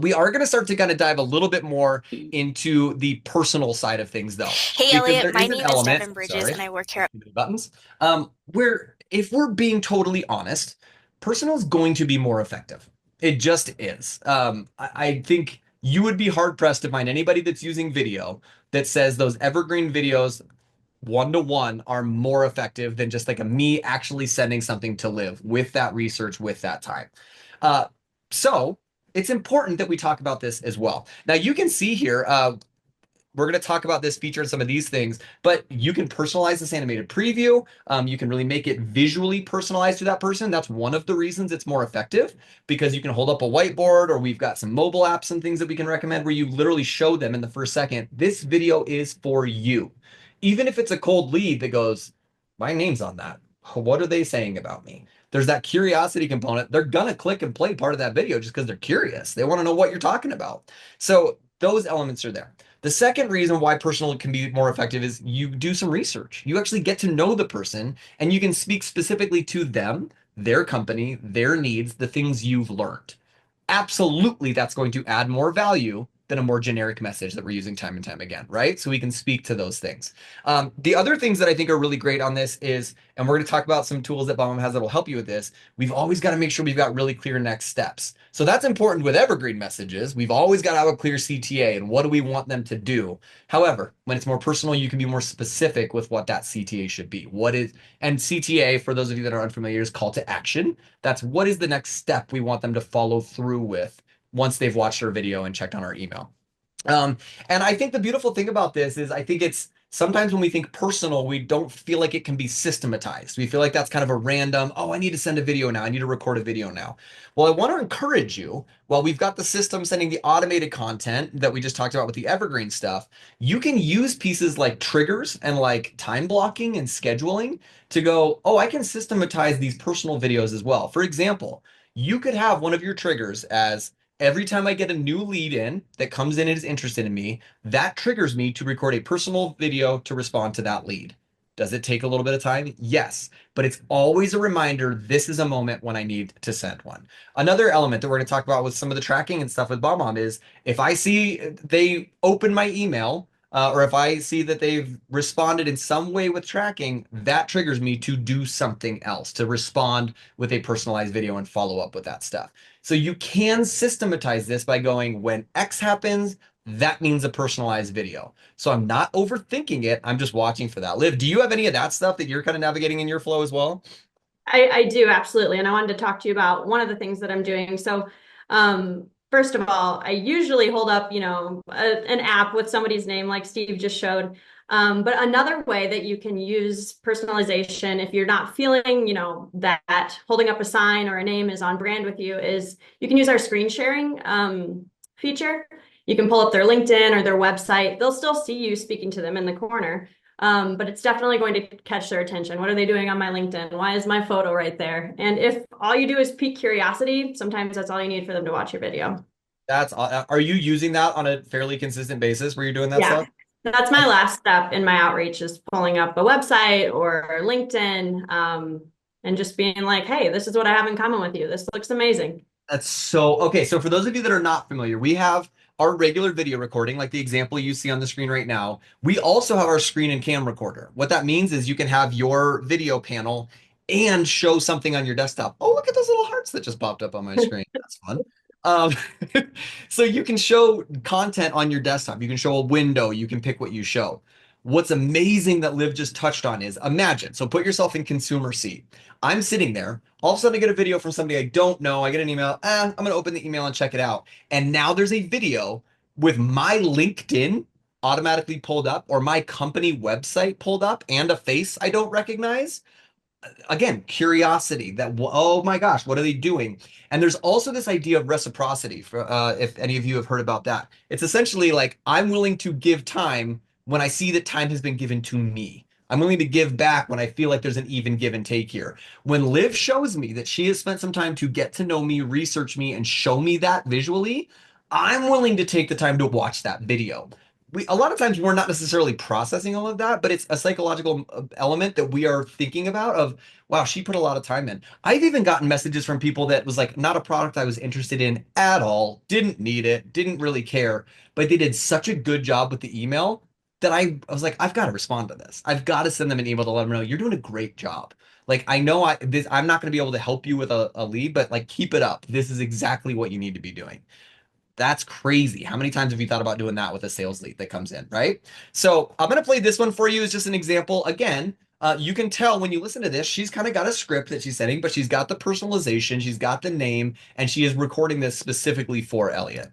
We are going to start to kind of dive a little bit more into the personal side of things, though, Hey because Elliot, there my is an name is element, Devin Bridges sorry, and I work here. buttons, where if we're being totally honest, personal is going to be more effective. It just is. I think you would be hard pressed to find anybody that's using video that says those evergreen videos one to one are more effective than just like a me actually sending something to Live with that research, with that time. Uh, so it's important that we talk about this as well. Now you can see here, we're going to talk about this feature and some of these things, but you can personalize this animated preview. You can really make it visually personalized to that person. That's one of the reasons it's more effective, because you can hold up a whiteboard, or we've got some mobile apps and things that we can recommend where you literally show them in the first second, this video is for you. Even if it's a cold lead that goes, my name's on that. What are they saying about me? There's that curiosity component. They're going to click and play part of that video just because they're curious. They want to know what you're talking about. So those elements are there. The second reason why personal can be more effective is you do some research. You actually get to know the person and you can speak specifically to them, their company, their needs, the things you've learned. Absolutely, that's going to add more value than a more generic message that we're using time and time again, right? So we can speak to those things. The other things that I think are really great on this is, and we're going to talk about some tools that Bomb has that will help you with this. We've always got to make sure we've got really clear next steps. So that's important with evergreen messages. We've always got to have a clear CTA and what do we want them to do. However, when it's more personal, you can be more specific with what that CTA should be. And CTA, for those of you that are unfamiliar, is call to action. That's what is the next step we want them to follow through with once they've watched our video and checked on our email. Um, and I think the beautiful thing about this is I think it's sometimes when we think personal, we don't feel like it can be systematized. We feel like that's kind of a random, oh, I need to send a video now. I need to record a video now. Well, I want to encourage you, while we've got the system sending the automated content that we just talked about with the evergreen stuff, you can use pieces like triggers and like time blocking and scheduling to go, oh, I can systematize these personal videos as well. For example, you could have one of your triggers as every time I get a new lead in that comes in and is interested in me, that triggers me to record a personal video to respond to that lead. Does it take a little bit of time? Yes, but it's always a reminder this is a moment when I need to send one. Another element that we're going to talk about with some of the tracking and stuff with BombBomb is if I see they open my email, or if I see that they've responded in some way with tracking, that triggers me to do something else, to respond with a personalized video and follow up with that stuff. So you can systematize this by going, when X happens, that means a personalized video. So I'm not overthinking it. I'm just watching for that. Liv, do you have any of that stuff that you're kind of navigating in your flow as well? I do, absolutely. And I wanted to talk to you about one of the things that I'm doing. So, first of all, I usually hold up, an app with somebody's name like Steve just showed. But another way that you can use personalization if you're not feeling, that holding up a sign or a name is on brand with you is you can use our screen sharing feature. You can pull up their LinkedIn or their website. They'll still see you speaking to them in the corner. But it's definitely going to catch their attention. What are they doing on my LinkedIn? Why is my photo right there? And if all you do is pique curiosity, sometimes that's all you need for them to watch your video. Are you using that on a fairly consistent basis where you're doing that Yeah, stuff? that's my last step in my outreach is pulling up a website or LinkedIn, and just being like, hey, this is what I have in common with you. This looks amazing. That's so okay. So for those of you that are not familiar, we have our regular video recording, like the example you see on the screen right now. We also have our screen and cam recorder. What that means is you can have your video panel and show something on your desktop. Oh, look at those little hearts that just popped up on my screen. That's fun. Um, so you can show content on your desktop. You can show a window. You can pick what you show. What's amazing that Liv just touched on is imagine. So put yourself in consumer seat. I'm sitting there. All of a sudden, I get a video from somebody I don't know. I get an email. I'm going to open the email and check it out. And now there's a video with my LinkedIn automatically pulled up or my company website pulled up and a face I don't recognize. Again, curiosity that, oh my gosh, what are they doing? And there's also this idea of reciprocity for if any of you have heard about that. It's essentially like I'm willing to give time when I see that time has been given to me. I'm willing to give back when I feel like there's an even give and take here. When Liv shows me that she has spent some time to get to know me, research me, and show me that visually, I'm willing to take the time to watch that video. we a lot of times we're not necessarily processing all of that, but it's a psychological element that we are thinking about of, wow, she put a lot of time in. I've even gotten messages from people that was like not a product I was interested in at all, didn't need it, didn't really care, but they did such a good job with the email that I was like, I've got to respond to this. I've got to send them an email to let them know you're doing a great job. Like I know I'm not going to be able to help you with a lead, but like keep it up. This is exactly what you need to be doing. That's crazy. How many times have you thought about doing that with a sales lead that comes in, right? So I'm going to play this one for you as just an example. Again, you can tell when you listen to this, she's kind of got a script that she's setting, but she's got the personalization, she's got the name, and she is recording this specifically for Elliot.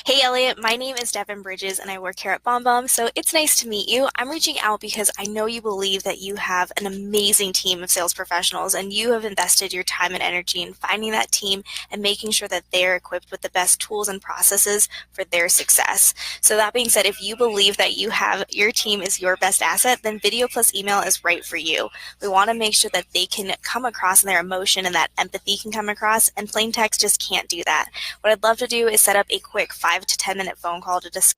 Hey Elliot, my name is Devin Bridges and I work here at BombBomb, so it's nice to meet you. I'm reaching out because I know you believe that you have an amazing team of sales professionals and you have invested your time and energy in finding that team and making sure that they're equipped with the best tools and processes for their success. So that being said, if you believe that your team is your best asset, then video plus email is right for you. We want to make sure that they can come across in their emotion and that empathy can come across, and plain text just can't do that. What I'd love to do is set up a quick 5 to 10 minute phone call to discuss.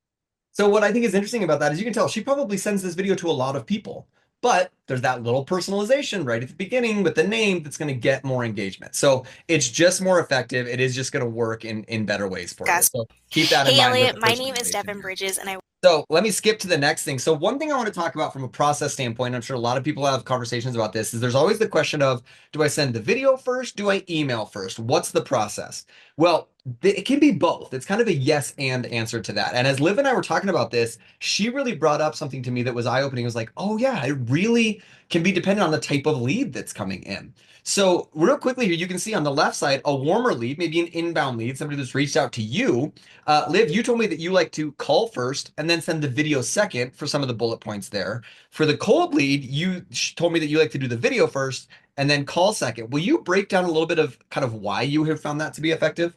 So what I think is interesting about that is you can tell she probably sends this video to a lot of people, but there's that little personalization right at the beginning with the name that's going to get more engagement. So it's just more effective. It is just going to work in better ways for you. So keep that in Hey mind with Elliot, the my name is personalization Devin here. Bridges and I So let me skip to the next thing. So one thing I want to talk about from a process standpoint, I'm sure a lot of people have conversations about this, is there's always the question of, do I send the video first? Do I email first? What's the process? Well, it can be both. It's kind of a yes and answer to that. And as Liv and I were talking about this, she really brought up something to me that was eye-opening. It was like, oh yeah, it really can be dependent on the type of lead that's coming in. So real quickly here, you can see on the left side, a warmer lead, maybe an inbound lead, somebody that's reached out to you. Liv, you told me that you like to call first and then send the video second for some of the bullet points there. For the cold lead, you told me that you like to do the video first and then call second. Will you break down a little bit of kind of why you have found that to be effective?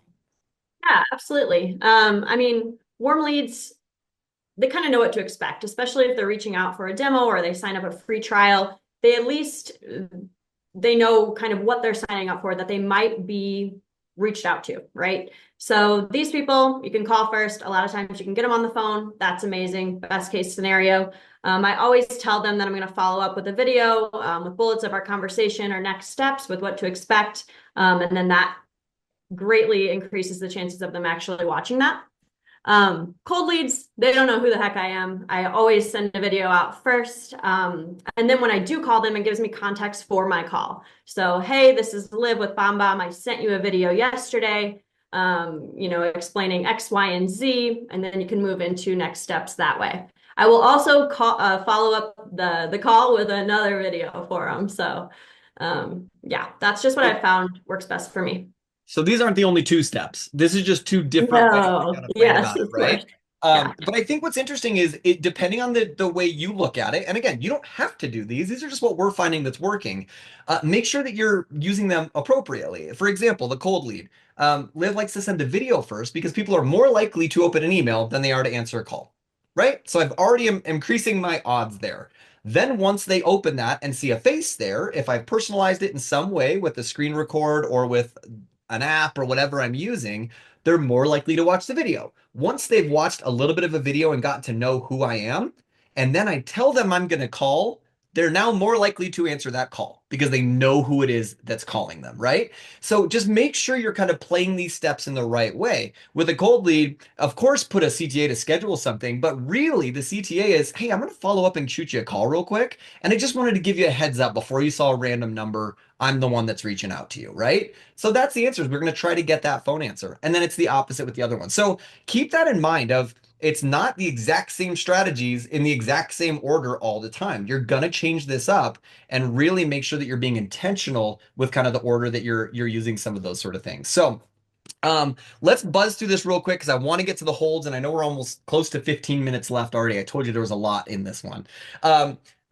Yeah, absolutely. I mean, warm leads, they kind of know what to expect, especially if they're reaching out for a demo or they sign up a free trial. They at least they know kind of what they're signing up for, that they might be reached out to, right? So these people, you can call first. A lot of times you can get them on the phone. That's amazing. Best case scenario. I always tell them that I'm going to follow up with a video with bullets of our conversation or next steps with what to expect. And then that greatly increases the chances of them actually watching that. Cold leads, they don't know who the heck I am. I always send a video out first. And then when I do call them, it gives me context for my call. So, hey, this is Liv with BombBomb. I sent you a video yesterday, explaining X, Y, and Z, and then you can move into next steps that way. I will also follow up the call with another video for them. So, yeah, that's just what I found works best for me. So these aren't the only two steps. This is just two different ways to kind No, of plan yes, about it, of right? course. Yeah. But I think what's interesting is it depending on the way you look at it. And again, you don't have to do these. These are just what we're finding that's working. Make sure that you're using them appropriately. For example, the cold lead. Liv likes to send a video first because people are more likely to open an email than they are to answer a call, right? So I've already increasing my odds there. Then once they open that and see a face there, if I've personalized it in some way with the screen record or with an app or whatever I'm using, they're more likely to watch the video. Once they've watched a little bit of a video and gotten to know who I am, and then I tell them I'm going to call, they're now more likely to answer that call because they know who it is that's calling them, right? So just make sure you're kind of playing these steps in the right way. With a cold lead, of course, put a CTA to schedule something, but really the CTA is, hey, I'm going to follow up and shoot you a call real quick. And I just wanted to give you a heads up before you saw a random number. I'm the one that's reaching out to you, right? So that's the answer. We're going to try to get that phone answer. And then it's the opposite with the other one. So keep that in mind of it's not the exact same strategies in the exact same order all the time. You're going to change this up and really make sure that you're being intentional with kind of the order that you're using some of those sort of things. So let's buzz through this real quick because I want to get to the holds, and I know we're almost close to 15 minutes left already. I told you there was a lot in this one.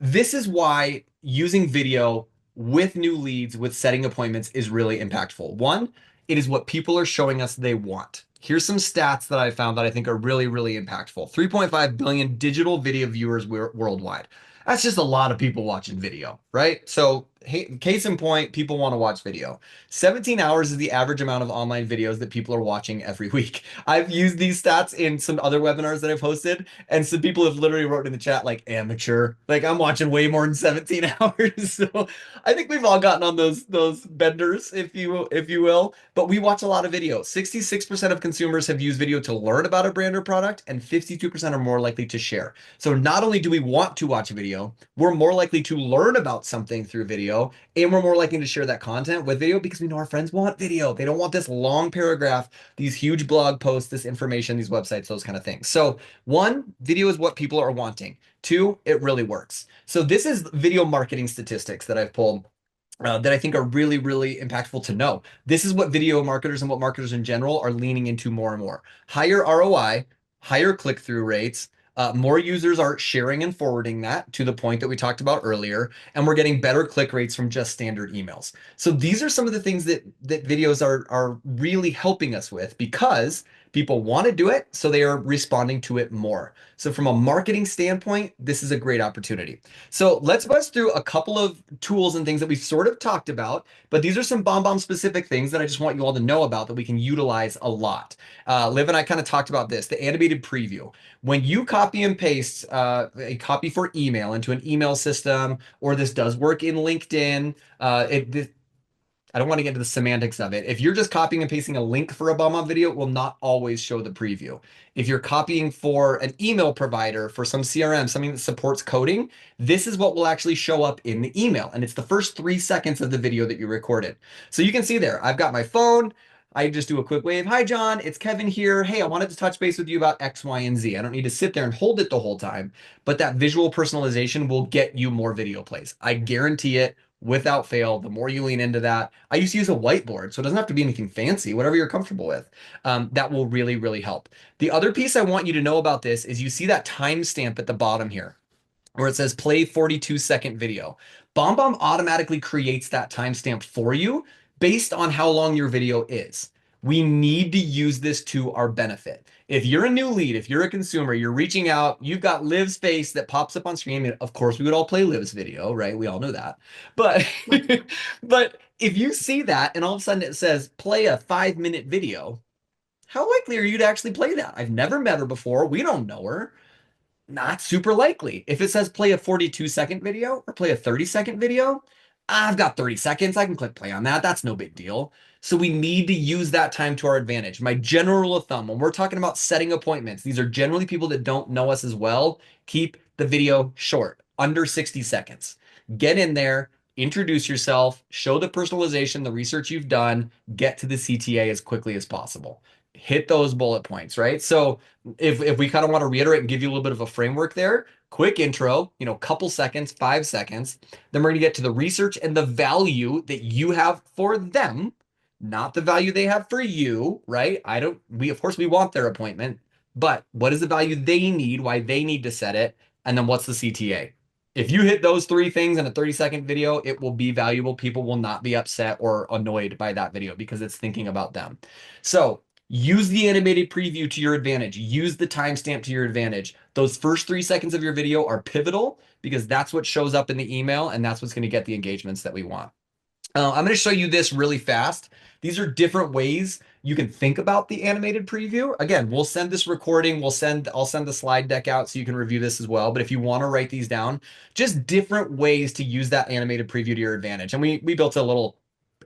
This is why using video with new leads, with setting appointments is really impactful. One, it is what people are showing us they want. Here's some stats that I found that I think are really, really impactful. 3.5 billion digital video viewers worldwide. That's just a lot of people watching video, right? So, hey, case in point, people want to watch video. 17 hours is the average amount of online videos that people are watching every week. I've used these stats in some other webinars that I've hosted, and some people have literally wrote in the chat like amateur. Like I'm watching way more than 17 hours. So I think we've all gotten on those benders, if you will. But we watch a lot of video. 66% of consumers have used video to learn about a brand or product, and 52% are more likely to share. So not only do we want to watch a video, we're more likely to learn about something through video, and we're more likely to share that content with video because we know our friends want video. They don't want this long paragraph, these huge blog posts, this information, these websites, those kind of things. So one, video is what people are wanting. Two, it really works. So this is video marketing statistics that I've pulled that I think are really, really impactful to know. This is what video marketers and what marketers in general are leaning into more and more. Higher ROI, higher click-through rates, more users are sharing and forwarding that to the point that we talked about earlier, and we're getting better click rates from just standard emails. So these are some of the things that videos are really helping us with because people want to do it, so they are responding to it more. So from a marketing standpoint, this is a great opportunity. So let's buzz through a couple of tools and things that we've sort of talked about, but these are some BombBomb specific things that I just want you all to know about that we can utilize a lot. Liv and I kind of talked about this, the animated preview. When you copy and paste a copy for email into an email system, or this does work in LinkedIn, I don't want to get into the semantics of it. If you're just copying and pasting a link for a BombBomb video, it will not always show the preview. If you're copying for an email provider for some CRM, something that supports coding, this is what will actually show up in the email. And it's the first 3 seconds of the video that you recorded. So you can see there, I've got my phone. I just do a quick wave. Hi, John, it's Kevin here. Hey, I wanted to touch base with you about X, Y, and Z. I don't need to sit there and hold it the whole time, but that visual personalization will get you more video plays. I guarantee it. Without fail, the more you lean into that, I used to use a whiteboard, so it doesn't have to be anything fancy, whatever you're comfortable with. That will really, really help. The other piece I want you to know about this is you see that timestamp at the bottom here where it says play 42-second video. BombBomb automatically creates that timestamp for you based on how long your video is. We need to use this to our benefit. If you're a new lead, if you're a consumer, you're reaching out, you've got Liv's face that pops up on screen. Of course, we would all play Liv's video, right? We all know that. But but if you see that and all of a sudden it says play a 5-minute video, how likely are you to actually play that? I've never met her before. We don't know her. Not super likely. If it says play a 42-second video or play a 30-second video, I've got 30 seconds. I can click play on that. That's no big deal. So we need to use that time to our advantage. My general rule of thumb, when we're talking about setting appointments, these are generally people that don't know us as well. Keep the video short, under 60 seconds. Get in there, introduce yourself, show the personalization, the research you've done, get to the CTA as quickly as possible. Hit those bullet points, right? So if we kind of want to reiterate and give you a little bit of a framework there, quick intro, couple seconds, 5 seconds. Then we're going to get to the research and the value that you have for them, not the value they have for you, right? Of course we want their appointment, but what is the value they need, why they need to set it, and then what's the CTA? If you hit those 3 things in a 30-second video, it will be valuable. People will not be upset or annoyed by that video because it's thinking about them. So use the animated preview to your advantage. Use the timestamp to your advantage. Those first 3 seconds of your video are pivotal because that's what shows up in the email and that's what's going to get the engagements that we want. I'm going to show you this really fast. These are different ways you can think about the animated preview. Again, we'll send this recording. I'll send the slide deck out so you can review this as well. But if you want to write these down, just different ways to use that animated preview to your advantage. And we built a little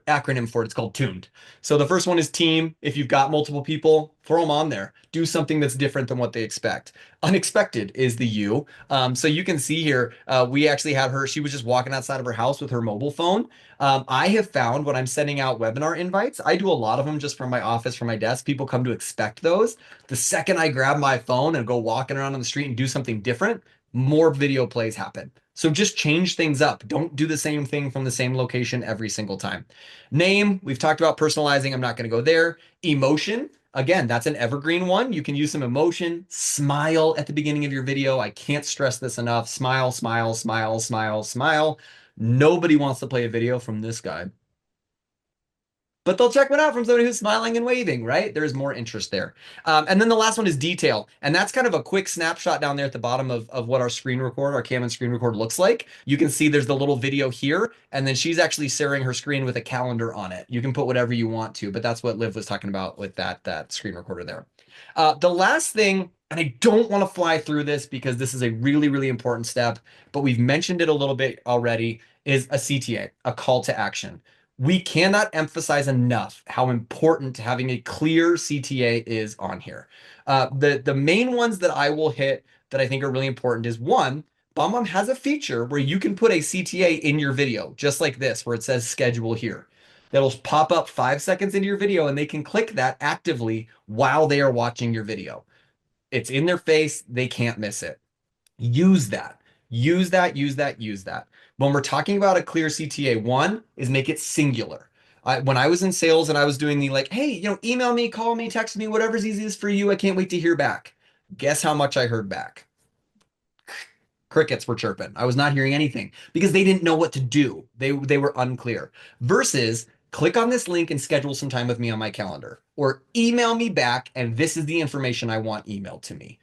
acronym for it. It's called TUNED. So the first one is team. If you've got multiple people, throw them on there. Do something that's different than what they expect. Unexpected is the U. So you can see here, we actually had her, she was just walking outside of her house with her mobile phone. I have found when I'm sending out webinar invites, I do a lot of them just from my office, from my desk. People come to expect those. The second I grab my phone and go walking around on the street and do something different, more video plays happen. So just change things up. Don't do the same thing from the same location every single time. Name, we've talked about personalizing. I'm not going to go there. Emotion, again, that's an evergreen one. You can use some emotion. Smile at the beginning of your video. I can't stress this enough. Smile, smile, smile, smile, smile. Nobody wants to play a video from this guy. but they'll check one out from somebody who's smiling and waving, right? There's more interest there. And then the last one is detail. And that's kind of a quick snapshot down there at the bottom of what our screen record, our Canon screen record looks like. You can see there's the little video here, and then she's actually sharing her screen with a calendar on it. You can put whatever you want to, but that's what Liv was talking about with that screen recorder there. The last thing, and I don't want to fly through this because this is a really, really important step, but we've mentioned it a little bit already, is a CTA, a call to action. We cannot emphasize enough how important having a clear CTA is on here. The main ones that I will hit that I think are really important is one, BombBomb has a feature where you can put a CTA in your video, just like this, where it says schedule here. That'll pop up 5 seconds into your video and they can click that actively while they are watching your video. It's in their face, they can't miss it. Use that. Use that, use that, use that. When we're talking about a clear CTA, one is make it singular. When I was in sales and I was doing the like, hey, email me, call me, text me, whatever's easiest for you. I can't wait to hear back. Guess how much I heard back? Crickets were chirping. I was not hearing anything because they didn't know what to do. They were unclear. Versus click on this link and schedule some time with me on my calendar, or email me back and this is the information I want emailed to me.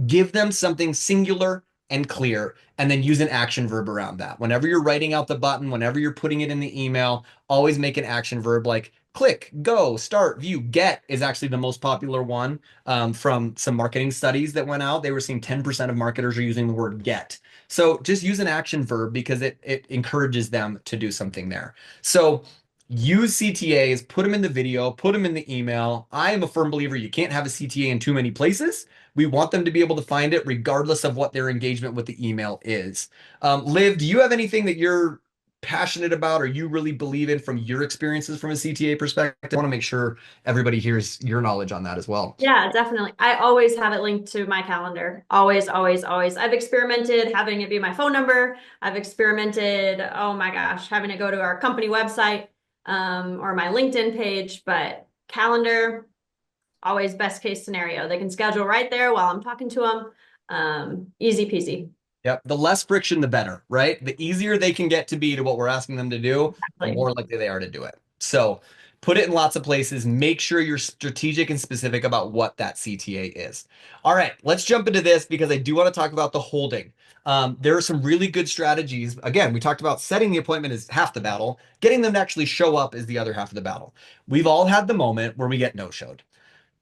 Give them something singular and clear, and then use an action verb around that. Whenever you're writing out the button, whenever you're putting it in the email, always make an action verb like click, go, start, view. Get is actually the most popular one from some marketing studies that went out. They were seeing 10% of marketers are using the word get. So just use an action verb because it encourages them to do something there. So use CTAs, put them in the video, put them in the email. I am a firm believer you can't have a CTA in too many places. We want them to be able to find it regardless of what their engagement with the email is. Liv, do you have anything that you're passionate about or you really believe in from your experiences from a CTA perspective? I want to make sure everybody hears your knowledge on that as well. Yeah, definitely. I always have it linked to my calendar. Always, always, always. I've experimented having it be my phone number. I've experimented, oh my gosh, having it go to our company website or my LinkedIn page, but calendar, always best case scenario. They can schedule right there while I'm talking to them. Easy peasy. Yep. The less friction, the better, right? The easier they can get to be to what we're asking them to do, the more likely they are to do it. So put it in lots of places. Make sure you're strategic and specific about what that CTA is. All right, let's jump into this because I do want to talk about the holding. There are some really good strategies. Again, we talked about setting the appointment is half the battle. Getting them to actually show up is the other half of the battle. We've all had the moment where we get no-showed.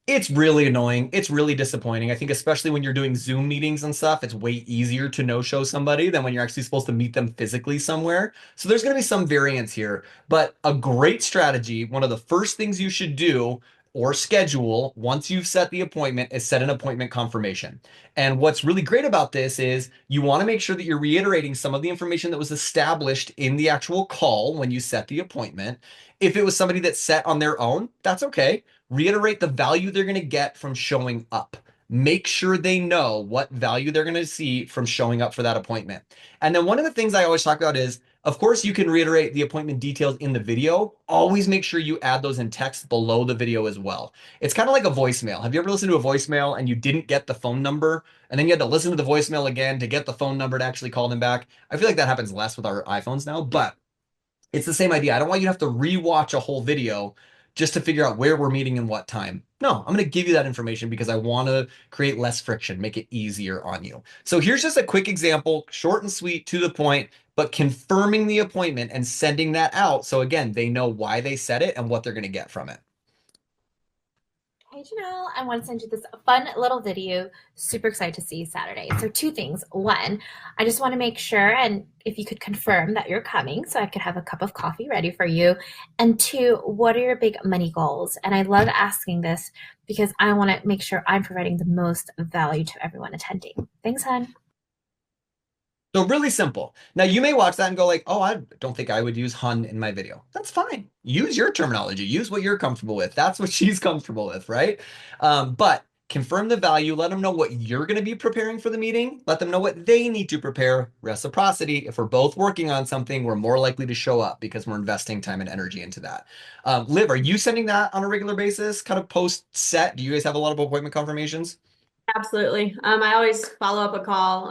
It's really annoying. It's really disappointing. I think especially when you're doing Zoom meetings and stuff, it's way easier to no-show somebody than when you're actually supposed to meet them physically somewhere. So there's going to be some variance here, but a great strategy, one of the first things you should do or schedule once you've set the appointment is set an appointment confirmation. And what's really great about this is you want to make sure that you're reiterating some of the information that was established in the actual call when you set the appointment. If it was somebody that's set on their own, that's okay. Reiterate the value they're going to get from showing up. Make sure they know what value they're going to see from showing up for that appointment. And then one of the things I always talk about is, of course, you can reiterate the appointment details in the video. Always make sure you add those in text below the video as well. It's kind of like a voicemail. Have you ever listened to a voicemail and you didn't get the phone number and then you had to listen to the voicemail again to get the phone number to actually call them back? I feel like that happens less with our iPhones now, but it's the same idea. I don't want you to have to rewatch a whole video just to figure out where we're meeting and what time. No, I'm going to give you that information because I want to create less friction, make it easier on you. So here's just a quick example, short and sweet, to the point, but confirming the appointment and sending that out. So again, they know why they set it and what they're going to get from it. Hey Janelle, I want to send you this fun little video. Super excited to see you Saturday. So 2 things. 1, I just want to make sure and if you could confirm that you're coming so I could have a cup of coffee ready for you. And 2, what are your big money goals? And I love asking this because I want to make sure I'm providing the most value to everyone attending. Thanks, hon. So really simple. Now you may watch that and go like, oh, I don't think I would use hun in my video. That's fine. Use your terminology. Use what you're comfortable with. That's what she's comfortable with, right? But confirm the value. Let them know what you're going to be preparing for the meeting. Let them know what they need to prepare. Reciprocity. If we're both working on something, we're more likely to show up because we're investing time and energy into that. Liv, are you sending that on a regular basis? Kind of post set? Do you guys have a lot of appointment confirmations? Absolutely. I always follow up a call,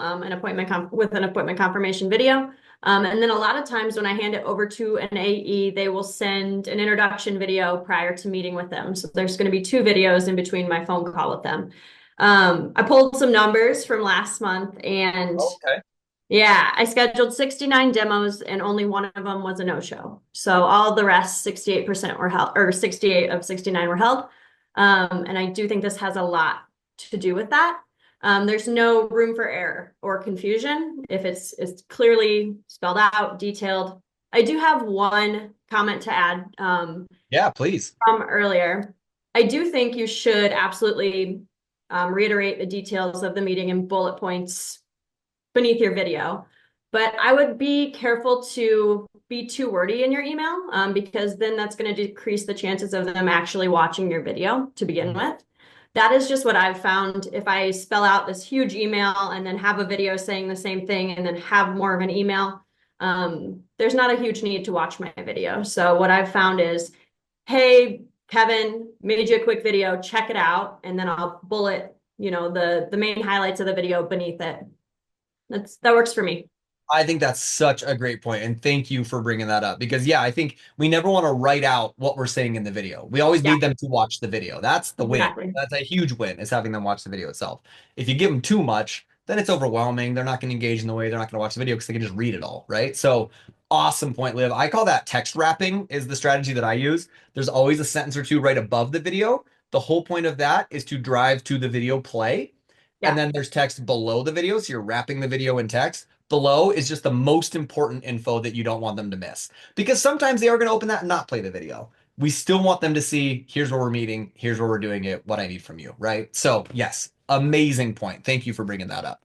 with an appointment confirmation video. And then a lot of times when I hand it over to an AE, they will send an introduction video prior to meeting with them. So there's going to be 2 videos in between my phone call with them. I pulled some numbers from last month and Okay. yeah, I scheduled 69 demos and only one of them was a no-show. So all the rest, 68% were held, or 68 of 69 were held. And I do think this has a lot to do with that. There's no room for error or confusion if it's clearly spelled out, detailed. I do have one comment to add Yeah, please. from earlier. I do think you should absolutely reiterate the details of the meeting in bullet points beneath your video. But I would be careful to be too wordy in your email because then that's going to decrease the chances of them actually watching your video to begin with. That is just what I've found. If I spell out this huge email and then have a video saying the same thing and then have more of an email, there's not a huge need to watch my video. So what I've found is, hey, Kevin, made you a quick video, check it out. And then I'll bullet, the main highlights of the video beneath it. That works for me. I think that's such a great point, and thank you for bringing that up because yeah, I think we never want to write out what we're saying in the video. We always Yeah, need them to watch the video. That's the win. exactly. That's a huge win is having them watch the video itself. If you give them too much, then it's overwhelming. They're not going to engage in the way they're not going to watch the video because they can just read it all, right? So awesome point, Liv. I call that text wrapping is the strategy that I use. There's always a sentence or two right above the video. The whole point of that is to drive to the video play. And Yeah, then there's text below the video. So you're wrapping the video in text. Below is just the most important info that you don't want them to miss. Because sometimes they are going to open that and not play the video. We still want them to see, here's where we're meeting, here's where we're doing it, what I need from you, right? So, yes, amazing point. Thank you for bringing that up.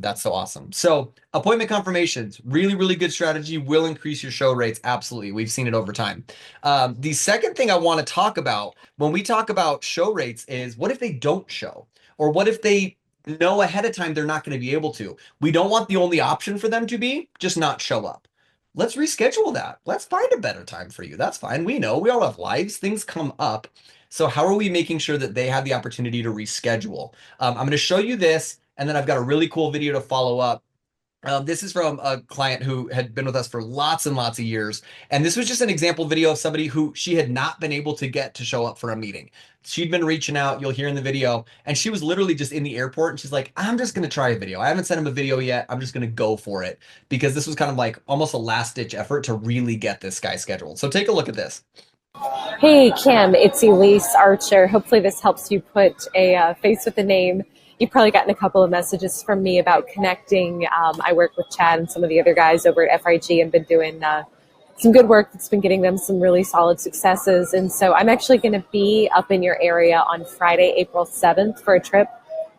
That's so awesome. So, appointment confirmations, really, really good strategy, will increase your show rates. Absolutely. We've seen it over time. The second thing I want to talk about when we talk about show rates is what if they don't show? Or what if they know ahead of time they're not going to be able to? We don't want the only option for them to be just not show up. Let's reschedule that. Let's find a better time for you. That's fine. We know we all have lives, things come up. So, how are we making sure that they have the opportunity to reschedule? I'm going to show you this, and then I've got a really cool video to follow up. This is from a client who had been with us for lots and lots of years. And this was just an example video of somebody who she had not been able to get to show up for a meeting. She'd been reaching out, you'll hear in the video, and she was literally just in the airport and she's like, I'm just going to try a video. I haven't sent him a video yet. I'm just going to go for it because this was kind of like almost a last ditch effort to really get this guy scheduled. So take a look at this. Hey, Kim, it's Elise Archer. Hopefully this helps you put a face with a name. You've probably gotten a couple of messages from me about connecting. I work with Chad and some of the other guys over at FIG and been doing some good work that's been getting them some really solid successes. And so I'm actually going to be up in your area on Friday, April 7th for a trip.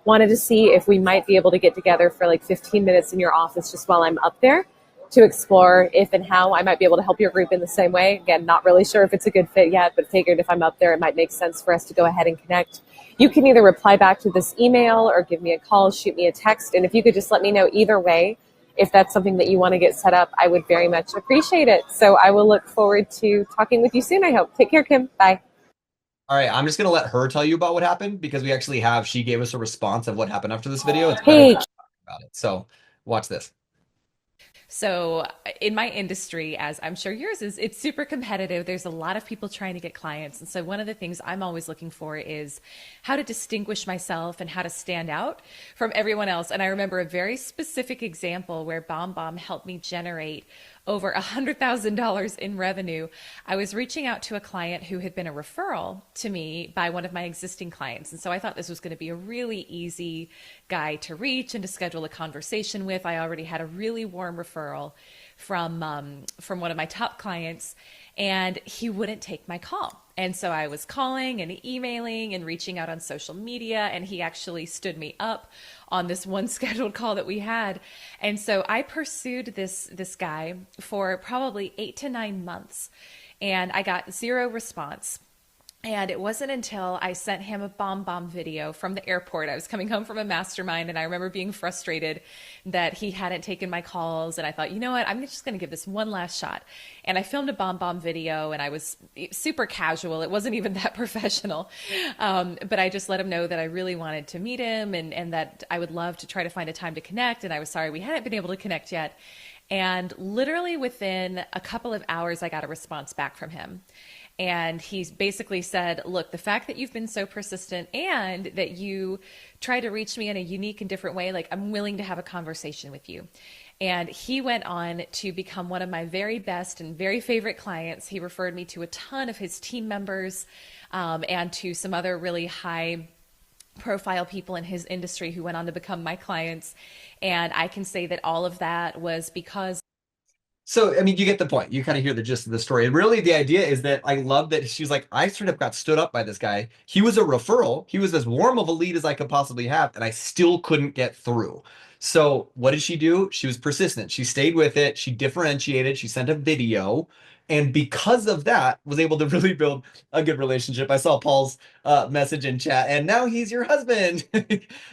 Wanted to see if we might be able to get together for like 15 minutes in your office just while I'm up there to explore if and how I might be able to help your group in the same way. Again, not really sure if it's a good fit yet, but figured if I'm up there, it might make sense for us to go ahead and connect. You can either reply back to this email or give me a call, shoot me a text. And if you could just let me know either way, if that's something that you want to get set up, I would very much appreciate it. So I will look forward to talking with you soon, I hope. Take care, Kim. Bye. All right, I'm just going to let her tell you about what happened because she gave us a response of what happened after this video. It's better Hey, to talk about it. So watch this. So in my industry, as I'm sure yours is, it's super competitive. There's a lot of people trying to get clients. And so one of the things I'm always looking for is how to distinguish myself and how to stand out from everyone else. And I remember a very specific example where BombBomb helped me generate over $100,000 in revenue. I was reaching out to a client who had been a referral to me by one of my existing clients. And so I thought this was going to be a really easy guy to reach and to schedule a conversation with. I already had a really warm referral from one of my top clients, and he wouldn't take my call. And so I was calling and emailing and reaching out on social media, and he actually stood me up on this one scheduled call that we had. And so I pursued this guy for probably 8 to 9 months, and I got zero response. And it wasn't until I sent him a bomb video from the airport. I was coming home from a mastermind, and I remember being frustrated that he hadn't taken my calls. And I thought, you know what? I'm just going to give this one last shot. And I filmed a bomb video, and I was super casual. It wasn't even that professional. But I just let him know that I really wanted to meet him, and that I would love to try to find a time to connect. And I was sorry we hadn't been able to connect yet. And literally within a couple of hours, I got a response back from him. And he basically said, look, the fact that you've been so persistent and that you try to reach me in a unique and different way, like, I'm willing to have a conversation with you. And he went on to become one of my very best and very favorite clients. He referred me to a ton of his team members, and to some other really high profile people in his industry who went on to become my clients. And I can say that all of that was because. So, I mean, you get the point. You kind of hear the gist of the story. And really, the idea is that I love that she's like, I sort of got stood up by this guy. He was a referral. He was as warm of a lead as I could possibly have, and I still couldn't get through. So, what did she do? She was persistent. She stayed with it. She differentiated. She sent a video. And because of that, was able to really build a good relationship. I saw Paul's message in chat, and now he's your husband.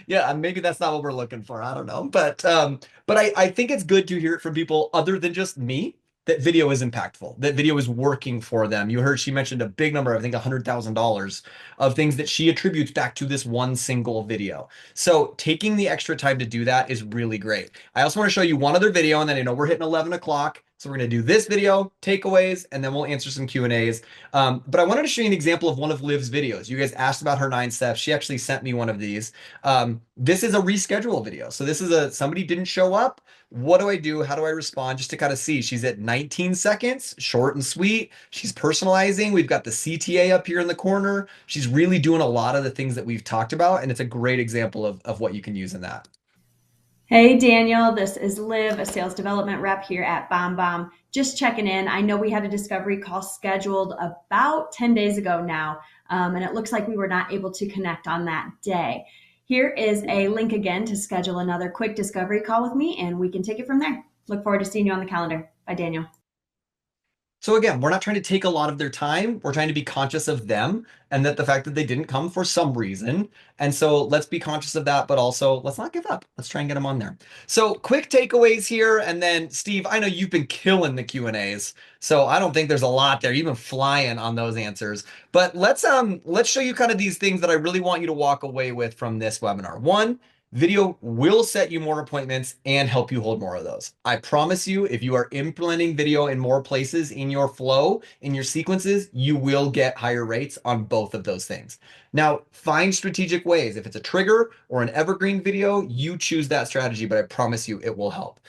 Yeah, maybe that's not what we're looking for. I don't know. But I think it's good to hear it from people other than just me, that video is impactful, that video is working for them. You heard she mentioned a big number, I think $100,000 of things that she attributes back to this one single video. So taking the extra time to do that is really great. I also want to show you one other video, and then I know we're hitting 11 o'clock. So we're going to do this video, takeaways, and then we'll answer some Q&As. But I wanted to show you an example of one of Liv's videos. You guys asked about her 9 steps. She actually sent me one of these. This is a reschedule video. So this is somebody didn't show up. What do I do? How do I respond? Just to kind of see. She's at 19 seconds, short and sweet. She's personalizing. We've got the CTA up here in the corner. She's really doing a lot of the things that we've talked about, and it's a great example of what you can use in that. Hey, Daniel, this is Liv, a sales development rep here at BombBomb. Just checking in. I know we had a discovery call scheduled about 10 days ago now, and it looks like we were not able to connect on that day. Here is a link again to schedule another quick discovery call with me, and we can take it from there. Look forward to seeing you on the calendar. Bye, Daniel. So again, we're not trying to take a lot of their time. We're trying to be conscious of them and that the fact that they didn't come for some reason. And so let's be conscious of that, but also let's not give up. Let's try and get them on there. So quick takeaways here. And then Steve, I know you've been killing the Q&As. So I don't think there's a lot there. You've been flying on those answers. But let's show you kind of these things that I really want you to walk away with from this webinar. One, video will set you more appointments and help you hold more of those. I promise you, if you are implementing video in more places in your flow, in your sequences, you will get higher rates on both of those things. Now, find strategic ways. If it's a trigger or an evergreen video, you choose that strategy, but I promise you it will help.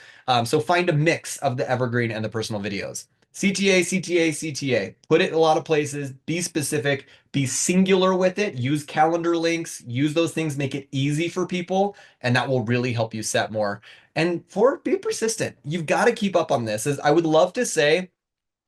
So find a mix of the evergreen and the personal videos. CTA, CTA, CTA. Put it in a lot of places. Be specific. Be singular with it. Use calendar links. Use those things. Make it easy for people. And that will really help you set more. And be persistent. You've got to keep up on this. As I would love to say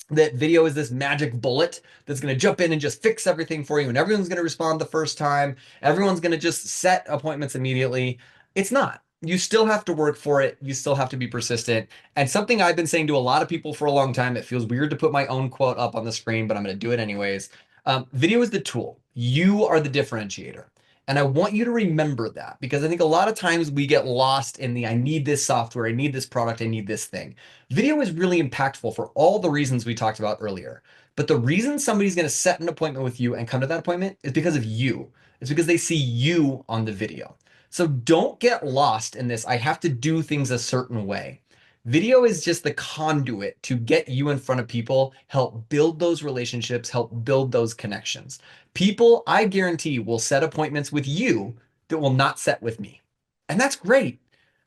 that video is this magic bullet that's going to jump in and just fix everything for you. And everyone's going to respond the first time. Everyone's going to just set appointments immediately. It's not. You still have to work for it. You still have to be persistent. And something I've been saying to a lot of people for a long time, it feels weird to put my own quote up on the screen, but I'm going to do it anyways. Video is the tool. You are the differentiator. And I want you to remember that, because I think a lot of times we get lost in I need this software, I need this product, I need this thing. Video is really impactful for all the reasons we talked about earlier. But the reason somebody's going to set an appointment with you and come to that appointment is because of you. It's because they see you on the video. So don't get lost in this, I have to do things a certain way. Video is just the conduit to get you in front of people, help build those relationships, help build those connections. People, I guarantee, will set appointments with you that will not set with me. And that's great.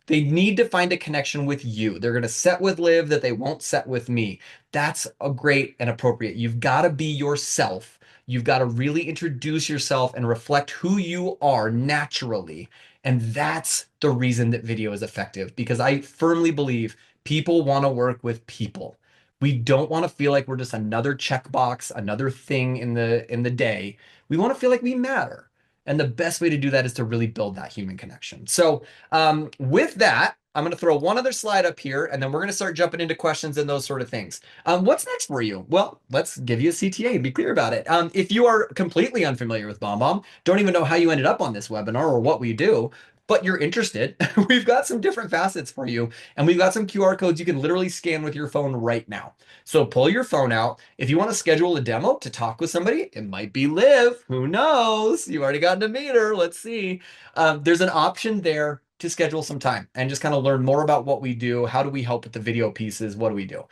They need to find a connection with you. They're going to set with Liv that they won't set with me. That's a great and appropriate. You've got to be yourself. You've got to really introduce yourself and reflect who you are naturally. And that's the reason that video is effective, because I firmly believe people want to work with people. We don't want to feel like we're just another checkbox, another thing in the day. We want to feel like we matter. And the best way to do that is to really build that human connection. So with that, I'm going to throw one other slide up here, and then we're going to start jumping into questions and those sort of things. What's next for you? Well, let's give you a CTA and be clear about it. If you are completely unfamiliar with BombBomb, don't even know how you ended up on this webinar or what we do, but you're interested, we've got some different facets for you, and we've got some QR codes you can literally scan with your phone right now. So pull your phone out. If you want to schedule a demo to talk with somebody, it might be Liv. Who knows? You've already gotten to meet her. Let's see. There's an option there to schedule some time and just kind of learn more about what we do. How do we help with the video pieces? What do we do?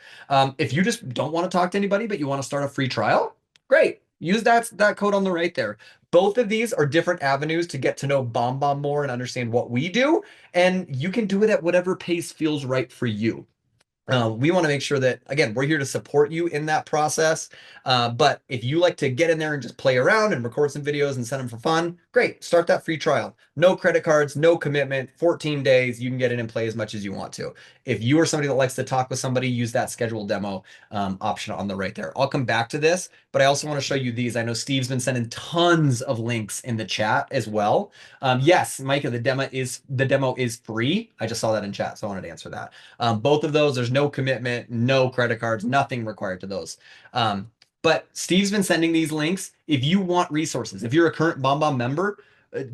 If you just don't want to talk to anybody, but you want to start a free trial, great. Use that code on the right there. Both of these are different avenues to get to know BombBomb more and understand what we do. And you can do it at whatever pace feels right for you. We want to make sure that, again, we're here to support you in that process. But if you like to get in there and just play around and record some videos and send them for fun, great. Start that free trial. No credit cards, no commitment, 14 days. You can get in and play as much as you want to. If you are somebody that likes to talk with somebody, use that schedule demo option on the right there. I'll come back to this, but I also want to show you these. I know Steve's been sending tons of links in the chat as well. Yes, Micah, the demo is free. I just saw that in chat, so I wanted to answer that. Both of those, there's no commitment, no credit cards, nothing required to those. But Steve's been sending these links. If you want resources, if you're a current BombBomb member,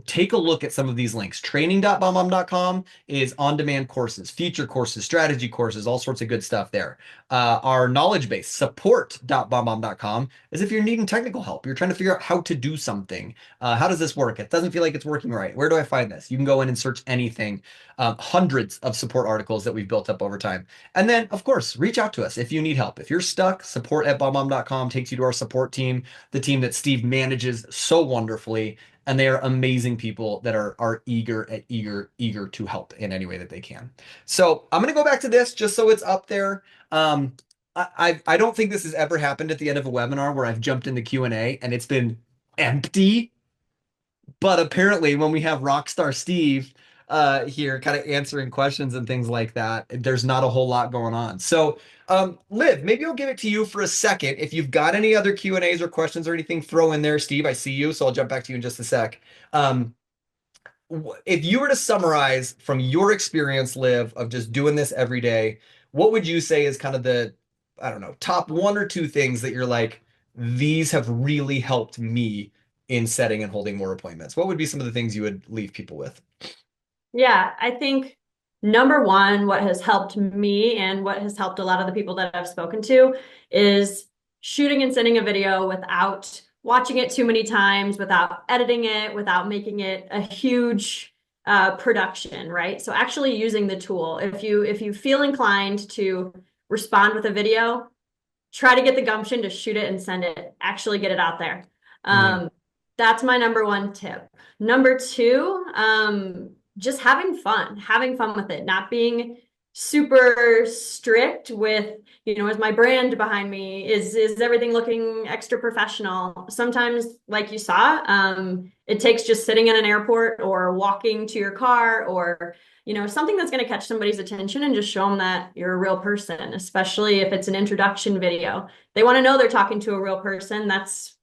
take a look at some of these links. Training.bombbomb.com is on-demand courses, feature courses, strategy courses, all sorts of good stuff there. Our knowledge base, support.bombbomb.com, is if you're needing technical help. You're trying to figure out how to do something. How does this work? It doesn't feel like it's working right. Where do I find this? You can go in and search anything. Hundreds of support articles that we've built up over time. And then, of course, reach out to us if you need help. If you're stuck, support@bombbomb.com takes you to our support team, the team that Steve manages so wonderfully. And they are amazing people that are eager to help in any way that they can. So I'm going to go back to this just so it's up there. I don't think this has ever happened at the end of a webinar where I've jumped in the Q&A and it's been empty. But apparently when we have Rockstar Steve here kind of answering questions and things like that, there's not a whole lot going on. So Liv, maybe I'll give it to you for a second. If you've got any other Q&As or questions or anything, throw in there. Steve, I see you, so I'll jump back to you in just a sec. If you were to summarize from your experience, Liv, of just doing this every day, what would you say is kind of the, I don't know, top one or two things that you're like, these have really helped me in setting and holding more appointments? What would be some of the things you would leave people with? Yeah, I think number one, what has helped me and what has helped a lot of the people that I've spoken to is shooting and sending a video without watching it too many times, without editing it, without making it a huge production, right? So actually using the tool. If you feel inclined to respond with a video, try to get the gumption to shoot it and send it, actually get it out there. That's my number one tip. Number two, just having fun with it, not being super strict with, is my brand behind me? Is everything looking extra professional? Sometimes, like you saw, it takes just sitting in an airport or walking to your car or, something that's going to catch somebody's attention and just show them that you're a real person, especially if it's an introduction video. They want to know they're talking to a real person. That's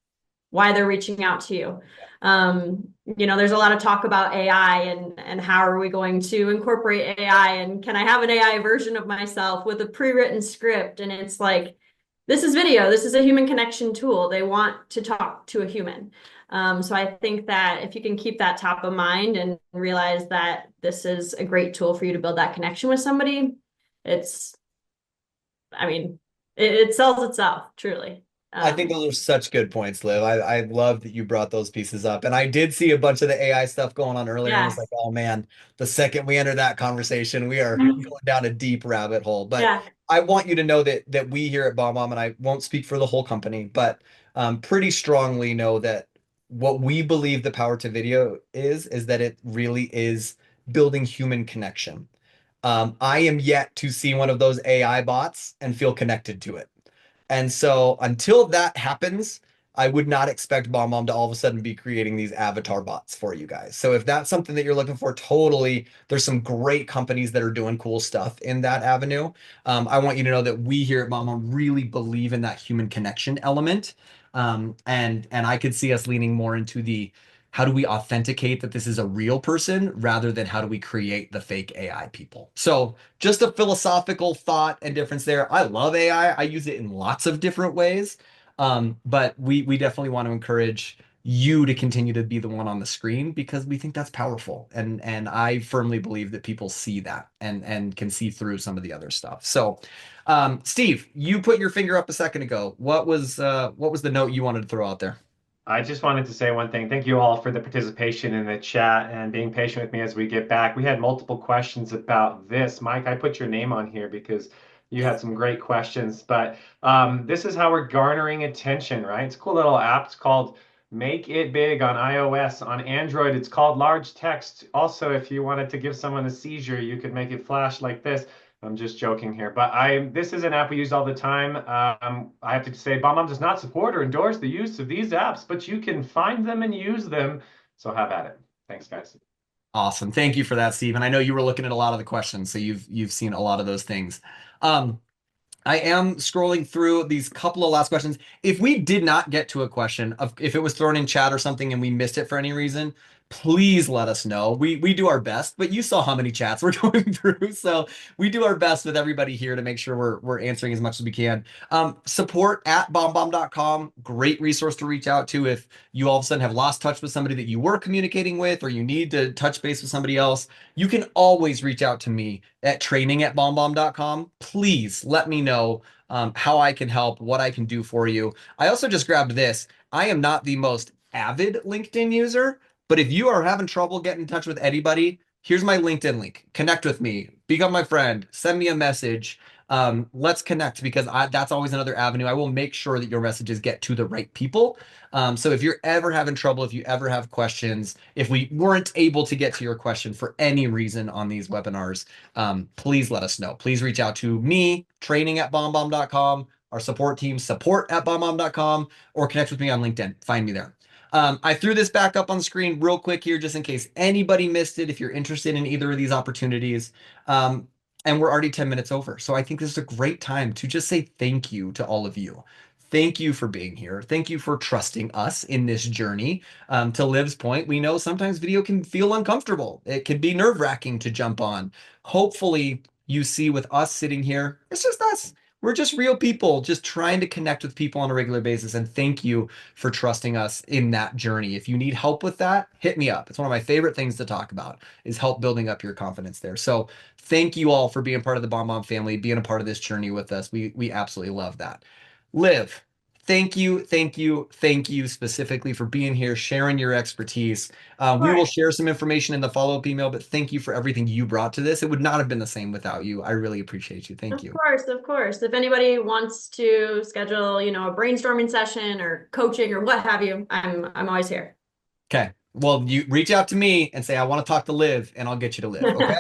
why they're reaching out to you. There's a lot of talk about AI and how are we going to incorporate AI and can I have an AI version of myself with a pre-written script? And it's like, this is video. This is a human connection tool. They want to talk to a human. So I think that if you can keep that top of mind and realize that this is a great tool for you to build that connection with somebody, it sells itself, truly. I think those are such good points, Liv. I love that you brought those pieces up. And I did see a bunch of the AI stuff going on earlier. And I was like, oh man, the second we enter that conversation, we are going down a deep rabbit hole. But I want you to know that we here at BombBomb, and I won't speak for the whole company, but pretty strongly know that what we believe the power to video is that it really is building human connection. I am yet to see one of those AI bots and feel connected to it. And so until that happens, I would not expect BombBomb to all of a sudden be creating these avatar bots for you guys. So if that's something that you're looking for, totally, there's some great companies that are doing cool stuff in that avenue. I want you to know that we here at BombBomb really believe in that human connection element. And I could see us leaning more into the How do we authenticate that this is a real person rather than how do we create the fake AI people? So just a philosophical thought and difference there. I love AI. I use it in lots of different ways. But we definitely want to encourage you to continue to be the one on the screen because we think that's powerful. And I firmly believe that people see that and can see through some of the other stuff. So Steve, you put your finger up a second ago. What was the note you wanted to throw out there? I just wanted to say one thing. Thank you all for the participation in the chat and being patient with me as we get back. We had multiple questions about this. Mike, I put your name on here because you had some great questions, but this is how we're garnering attention, right? It's a cool little app. It's called Make It Big on iOS. On Android, it's called Large Text. Also, if you wanted to give someone a seizure, you could make it flash like this. I'm just joking here, but this is an app we use all the time. I have to say, BombBomb does not support or endorse the use of these apps, but you can find them and use them. So have at it. Thanks, guys. Awesome. Thank you for that, Steve. And I know you were looking at a lot of the questions, so you've seen a lot of those things. I am scrolling through these couple of last questions. If we did not get to a question, if it was thrown in chat or something and we missed it for any reason, please let us know. We do our best, but you saw how many chats we're going through, so we do our best with everybody here to make sure we're answering as much as we can. Support at bombbomb.com, great resource to reach out to if you all of a sudden have lost touch with somebody that you were communicating with, or you need to touch base with somebody else. You can always reach out to me at training@bombbomb.com. Please let me know how I can help, what I can do for you. I also just grabbed this. I am not the most avid LinkedIn user, but if you are having trouble getting in touch with anybody, here's my LinkedIn link. Connect with me, become my friend, send me a message. Let's connect because that's always another avenue. I will make sure that your messages get to the right people. So if you're ever having trouble, if you ever have questions, if we weren't able to get to your question for any reason on these webinars, please let us know. Please reach out to me, training@bombbomb.com, our support team, support@bombbomb.com, or connect with me on LinkedIn. Find me there. I threw this back up on the screen real quick here, just in case anybody missed it, if you're interested in either of these opportunities. And we're already 10 minutes over. So I think this is a great time to just say thank you to all of you. Thank you for being here. Thank you for trusting us in this journey. To Liv's point, we know sometimes video can feel uncomfortable. It can be nerve-wracking to jump on. Hopefully you see with us sitting here, it's just us. We're just real people, just trying to connect with people on a regular basis. And thank you for trusting us in that journey. If you need help with that, hit me up. It's one of my favorite things to talk about is help building up your confidence there. So thank you all for being part of the BombBomb family, being a part of this journey with us. We absolutely love that. Liv, thank you, thank you, thank you specifically for being here, sharing your expertise. We will share some information in the follow-up email, but thank you for everything you brought to this. It would not have been the same without you. I really appreciate you. Thank you. Of course, of course. If anybody wants to schedule, you know, a brainstorming session or coaching or what have you, I'm always here. Okay. Well, you reach out to me and say, I want to talk to Liv, and I'll get you to Liv. Okay.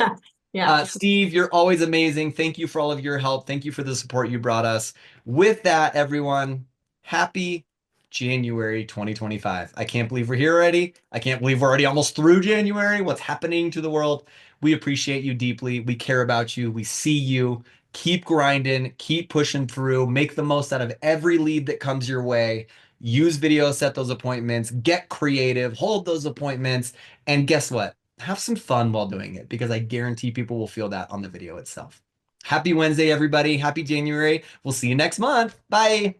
Yeah. Steve, you're always amazing. Thank you for all of your help. Thank you for the support you brought us. With that, everyone, happy January 2025. I can't believe we're here already. I can't believe we're already almost through January. What's happening to the world? We appreciate you deeply. We care about you. We see you. Keep grinding, keep pushing through, make the most out of every lead that comes your way. Use video, set those appointments, get creative, hold those appointments, and guess what? Have some fun while doing it because I guarantee people will feel that on the video itself. Happy Wednesday, everybody. Happy January. We'll see you next month. Bye.